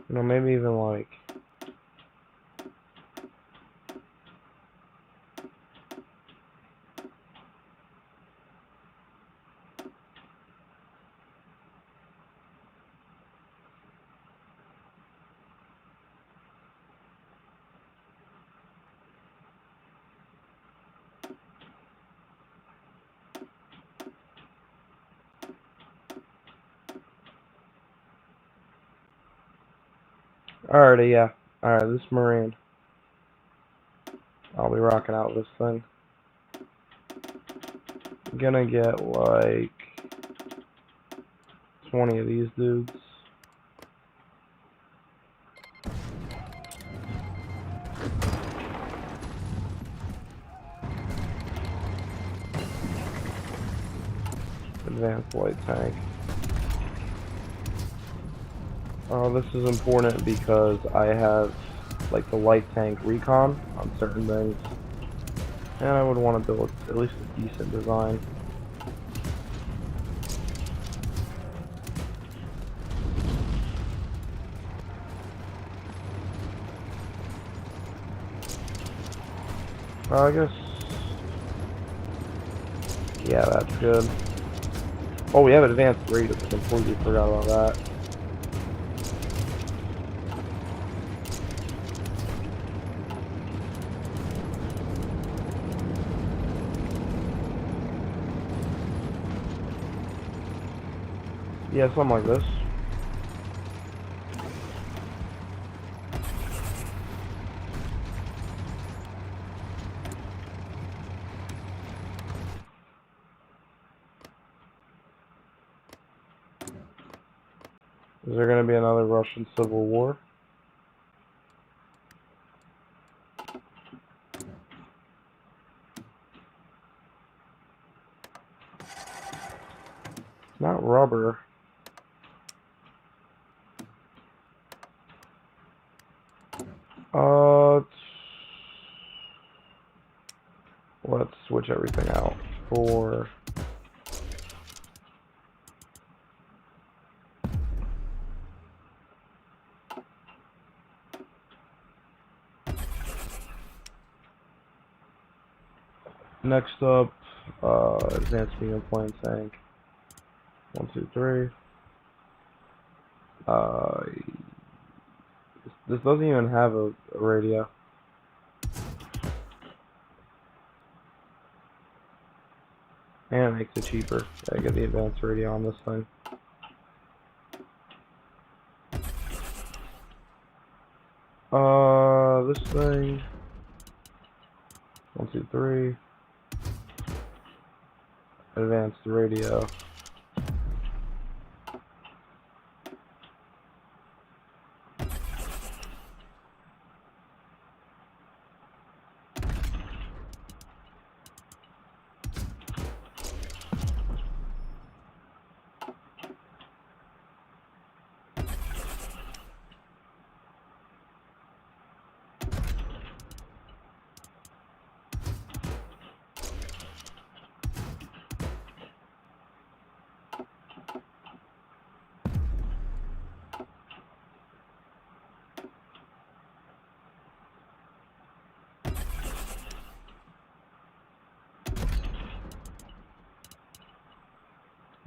[SPEAKER 1] You know, maybe even like... Alrighty, yeah. Alright, this marine. I'll be rocking out this thing. I'm gonna get like 20 of these dudes. Advanced light tank. This is important because I have like the light tank recon on certain things, and I would want to build at least a decent design. I guess, yeah, that's good. Oh, we have advanced radius. I completely forgot about that. Yeah, something like this. Is there going to be another Russian Civil War? It's not rubber. Let's switch everything out for... Next up, advanced medium plane tank. 1, 2, 3. This doesn't even have a radio. And it makes it cheaper. Gotta get the advanced radio on this thing. This thing. 1, 2, 3. Advanced radio.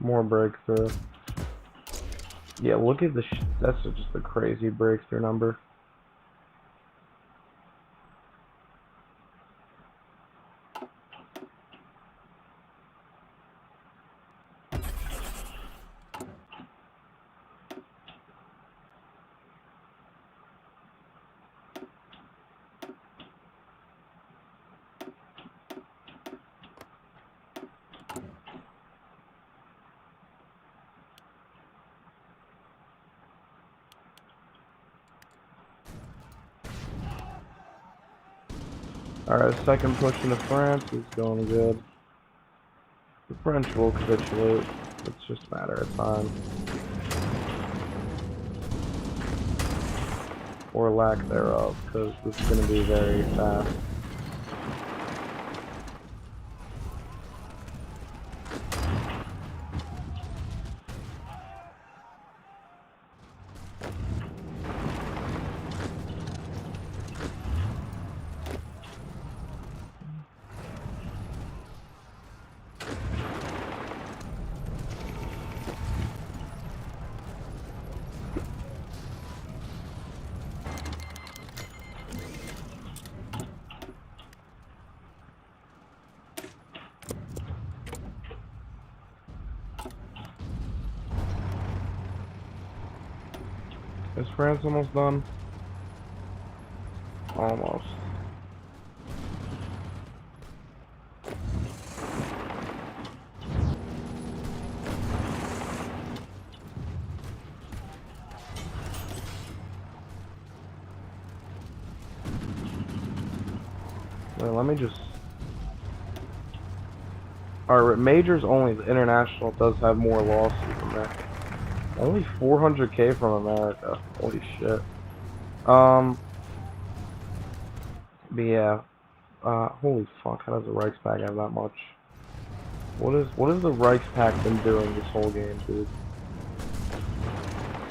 [SPEAKER 1] More breakthrough. Yeah, look at that's just a crazy breakthrough number. Alright, second push into France is going good. The French will capitulate. It's just a matter of time. Or lack thereof, because this is going to be very fast. Is France almost done? Almost. Wait, let me just... Alright, majors only. The international does have more losses than that. Only 400k from America. Holy shit. But yeah. Holy fuck, how does the Reichspakt have that much? What is the Reichspakt been doing this whole game, dude?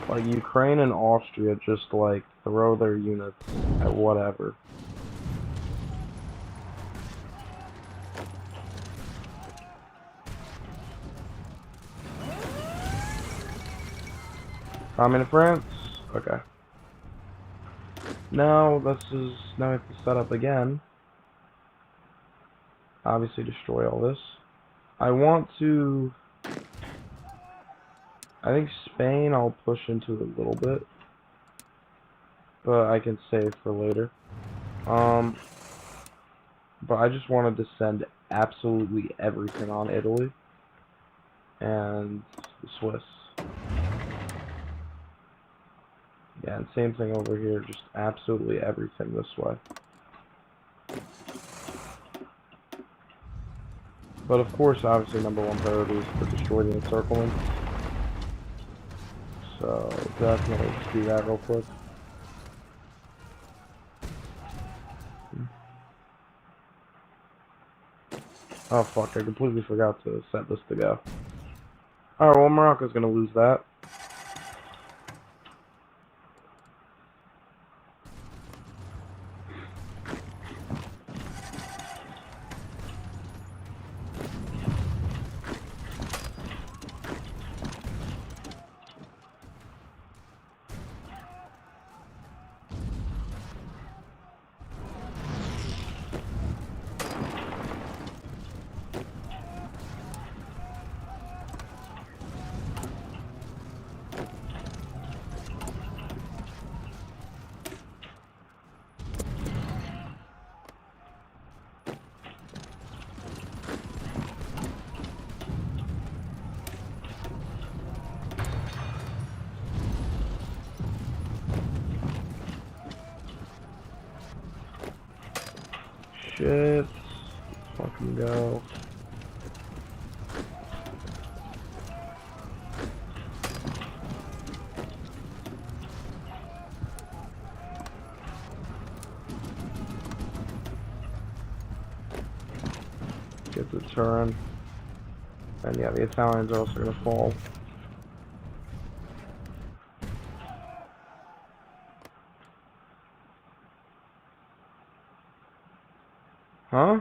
[SPEAKER 1] Like, Ukraine and Austria just, like, throw their units at whatever. I'm in France? Okay. Now, now we have to set up again. Obviously destroy all this. I want to... I think Spain I'll push into a little bit. But I can save for later. But I just wanted to send absolutely everything on Italy. And the Swiss. Yeah, and same thing over here, just absolutely everything this way. But of course, obviously, #1 priority is to destroy the encirclement. So, definitely just do that real quick. Oh fuck, I completely forgot to set this to go. Alright, well, Morocco's gonna lose that. Shit. Fucking go. Get the turn. And yeah, the Italians are also gonna fall. Huh?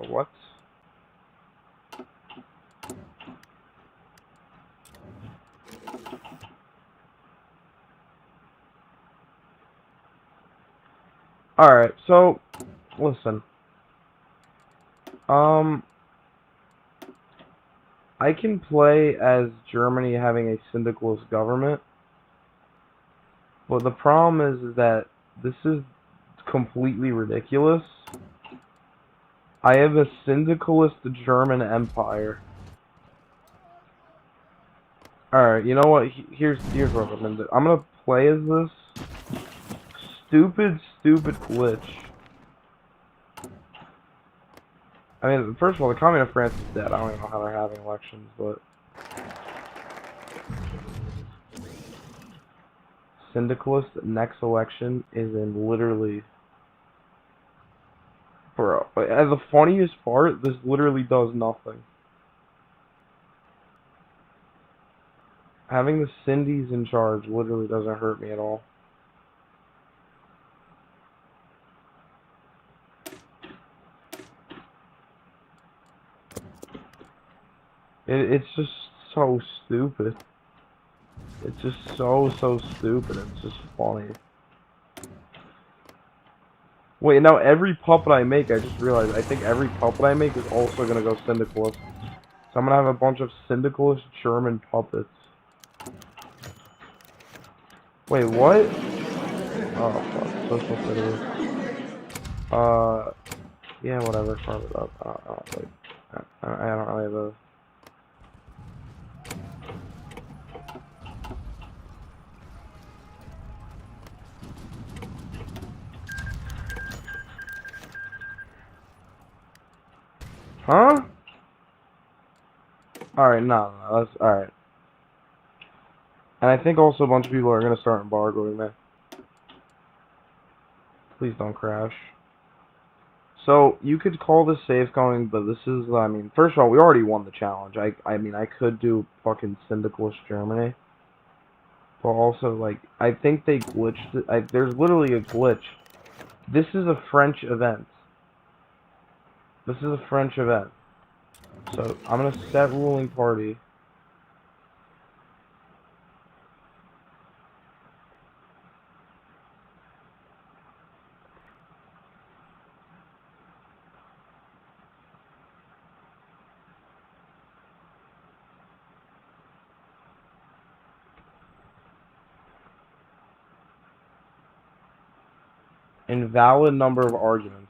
[SPEAKER 1] What? Alright, so, listen. I can play as Germany having a syndicalist government, but the problem is that this is completely ridiculous. I have a syndicalist German empire. Alright, you know what? Here's what I'm gonna do. I'm gonna play as this stupid glitch. I mean, first of all, the Commune of France is dead. I don't even know how they're having elections, but... Syndicalist next election is in literally... Bro, and the funniest part, this literally does nothing. Having the Cindies in charge literally doesn't hurt me at all. It's just so stupid. It's just so stupid. It's just funny. Wait, now every puppet I make, I just realized, I think every puppet I make is also gonna go syndicalist. So I'm gonna have a bunch of syndicalist German puppets. Wait, what? Oh, fuck. Social idiots. Yeah, whatever. Carve it up. I don't really have a... Huh? Alright, no, that's... Alright. And I think also a bunch of people are gonna start embargoing me. Please don't crash. So, you could call this safe going, but this is, I mean, first of all, we already won the challenge. I mean, I could do fucking Syndicalist Germany. But also, like, I think they glitched it. There's literally a glitch. This is a French event. This is a French event. So, I'm gonna set ruling party. Invalid number of arguments.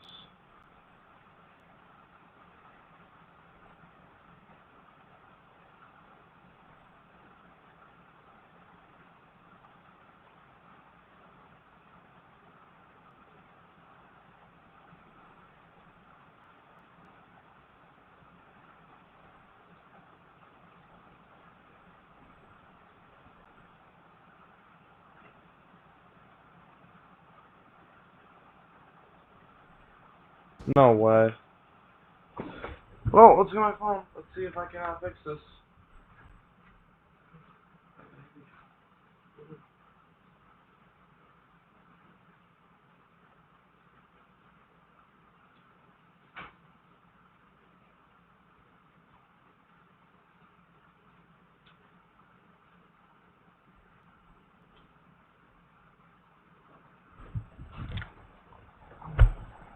[SPEAKER 1] No way. Well, let's get my phone. Let's see if I can fix this.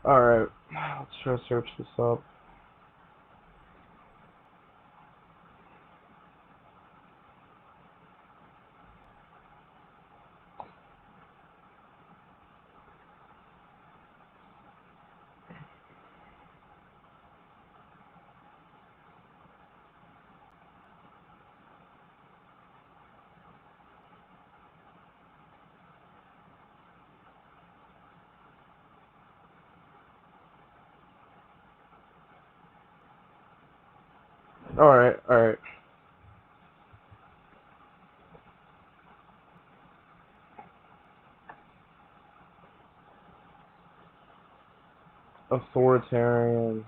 [SPEAKER 1] Alright, let's try to search this up. Alright, alright. Authoritarian.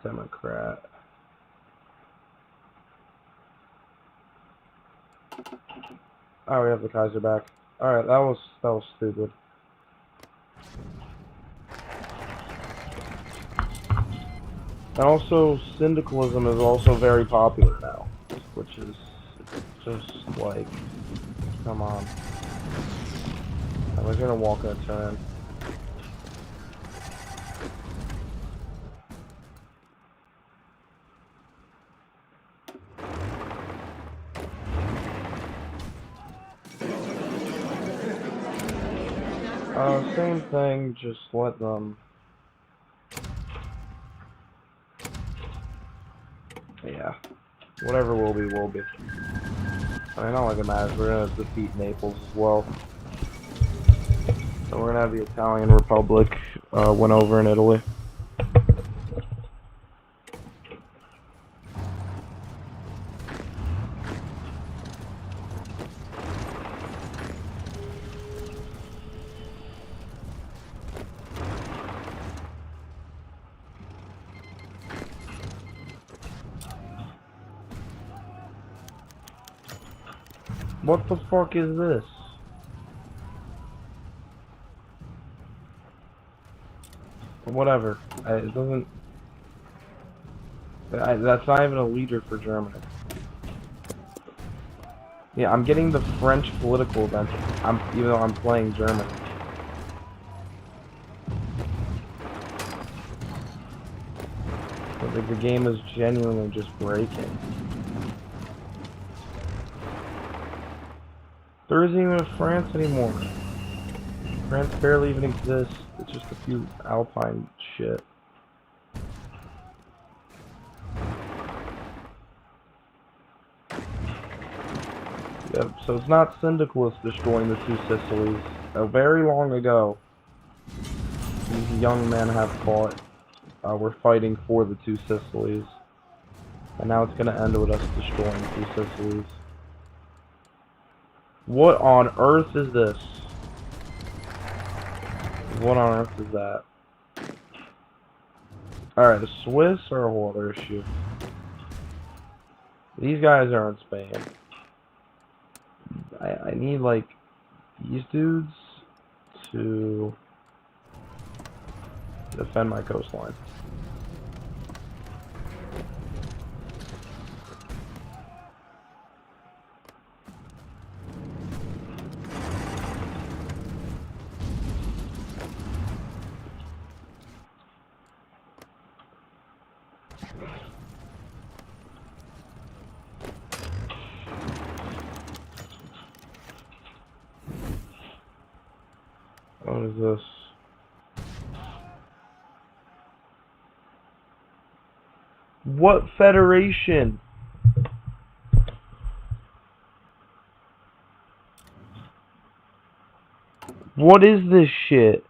[SPEAKER 1] Democrat. Oh, we have the Kaiser back. Alright, that was stupid. And also, syndicalism is also very popular now, which is just like, come on. I was gonna walk a turn. Same thing, just let them. Yeah. Whatever will be, will be. I mean, not like it matters, we're gonna defeat Naples as well. So we're gonna have the Italian Republic win over in Italy. What the fuck is this? Whatever. It doesn't... that's not even a leader for Germany. Yeah, I'm getting the French political event, even though I'm playing German. But the game is genuinely just breaking. There isn't even a France anymore. France barely even exists. It's just a few alpine shit. Yep, so it's not syndicalists destroying the two Sicilies. Very long ago, these young men have fought. We're fighting for the two Sicilies. And now it's going to end with us destroying the two Sicilies. What on earth is this? What on earth is that? Alright, the Swiss are a whole other issue. These guys are in Spain. I need, like, these dudes to defend my coastline. What is this? What federation? What is this shit?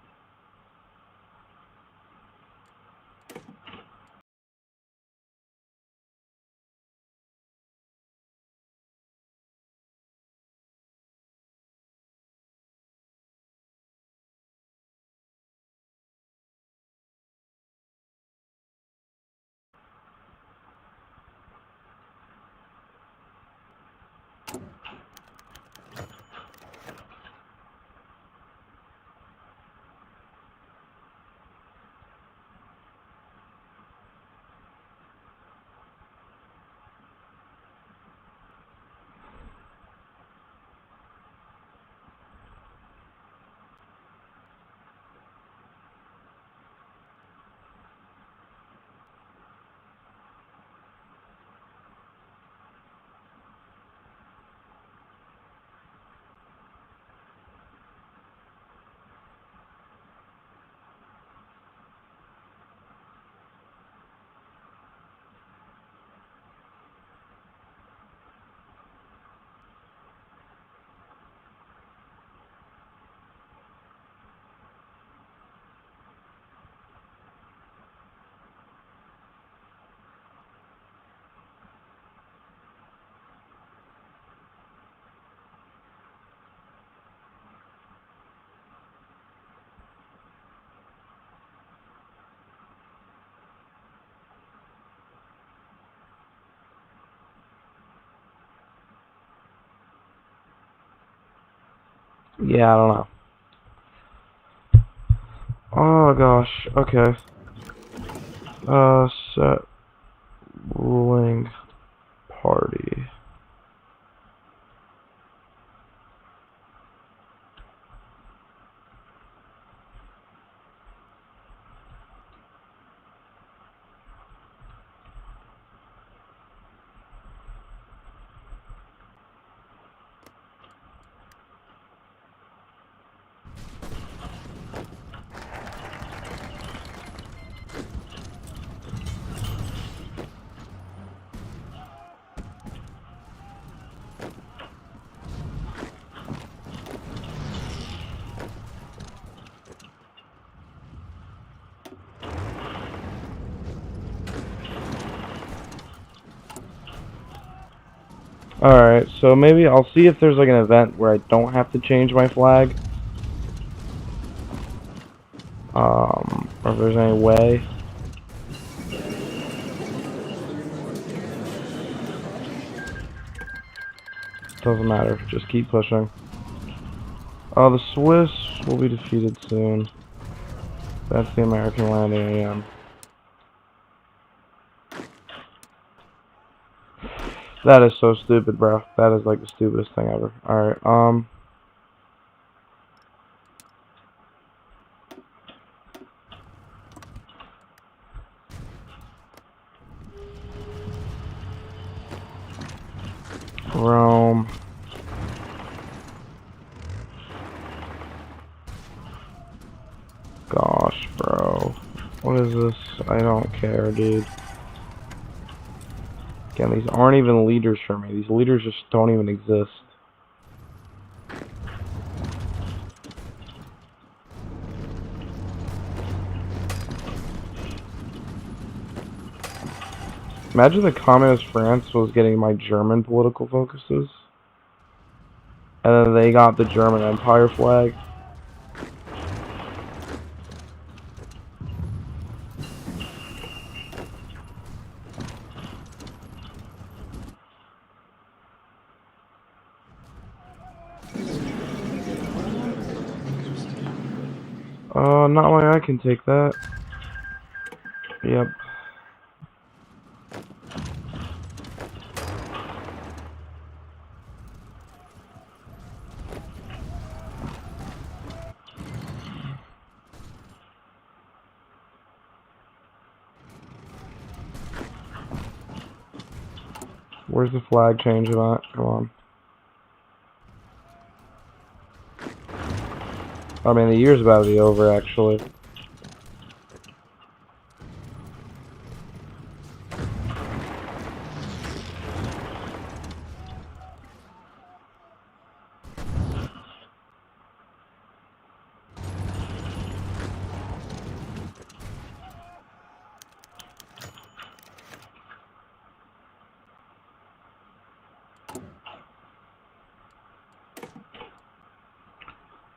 [SPEAKER 1] Yeah, I don't know. Oh gosh, okay. Set ruling party. Alright, so maybe I'll see if there's like an event where I don't have to change my flag. Or if there's any way. Doesn't matter, just keep pushing. The Swiss will be defeated soon. That's the American landing again. That is so stupid, bro. That is like the stupidest thing ever. Alright, Rome. gosh, bro. What is this? I don't care, dude. Again, these aren't even leaders for me. These leaders just don't even exist. Imagine the communist France was getting my German political focuses. And then they got the German Empire flag. Not why I can take that. Yep. Where's the flag change of that? Come on. I mean, the year's about to be over, actually.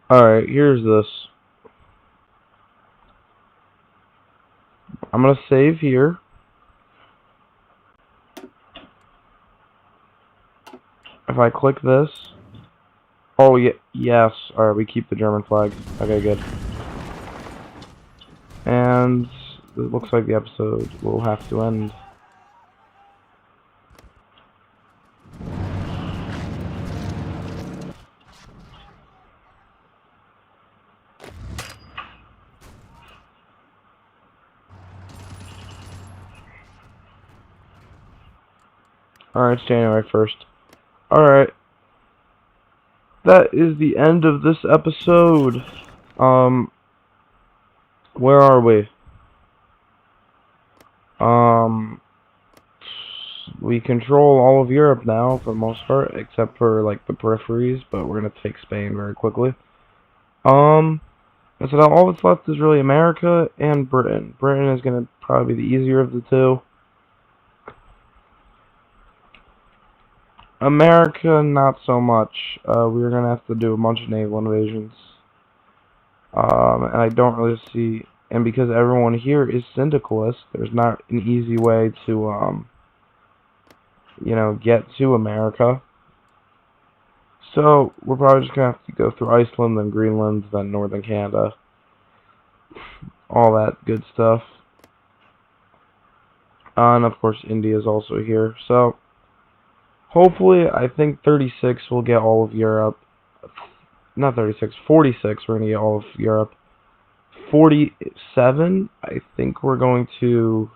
[SPEAKER 1] Alright, here's this. I'm gonna save here. If I click this... Oh, yes. Alright, we keep the German flag. Okay, good. And it looks like the episode will have to end. Alright, it's January 1st. Alright. That is the end of this episode. Where are we? We control all of Europe now, for the most part, except for, like, the peripheries, but we're gonna take Spain very quickly. And so now all that's left is really America and Britain. Britain is gonna probably be the easier of the two. America, not so much. We're gonna have to do a bunch of naval invasions. And I don't really see... And because everyone here is syndicalist, there's not an easy way to, you know, get to America. So, we're probably just gonna have to go through Iceland, then Greenland, then Northern Canada. All that good stuff. And of course, India is also here. So, hopefully, I think 36 will get all of Europe. Not 36, 46 we're gonna get all of Europe. 47, I think we're going to...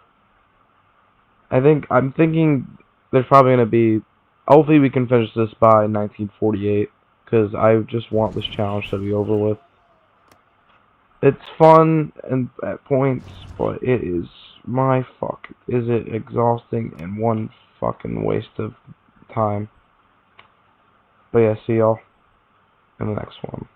[SPEAKER 1] I'm thinking there's probably going to be... Hopefully we can finish this by 1948, because I just want this challenge to be over with. It's fun and at points, but it is... My fuck. Is it exhausting and one fucking waste of time. But yeah, see y'all in the next one.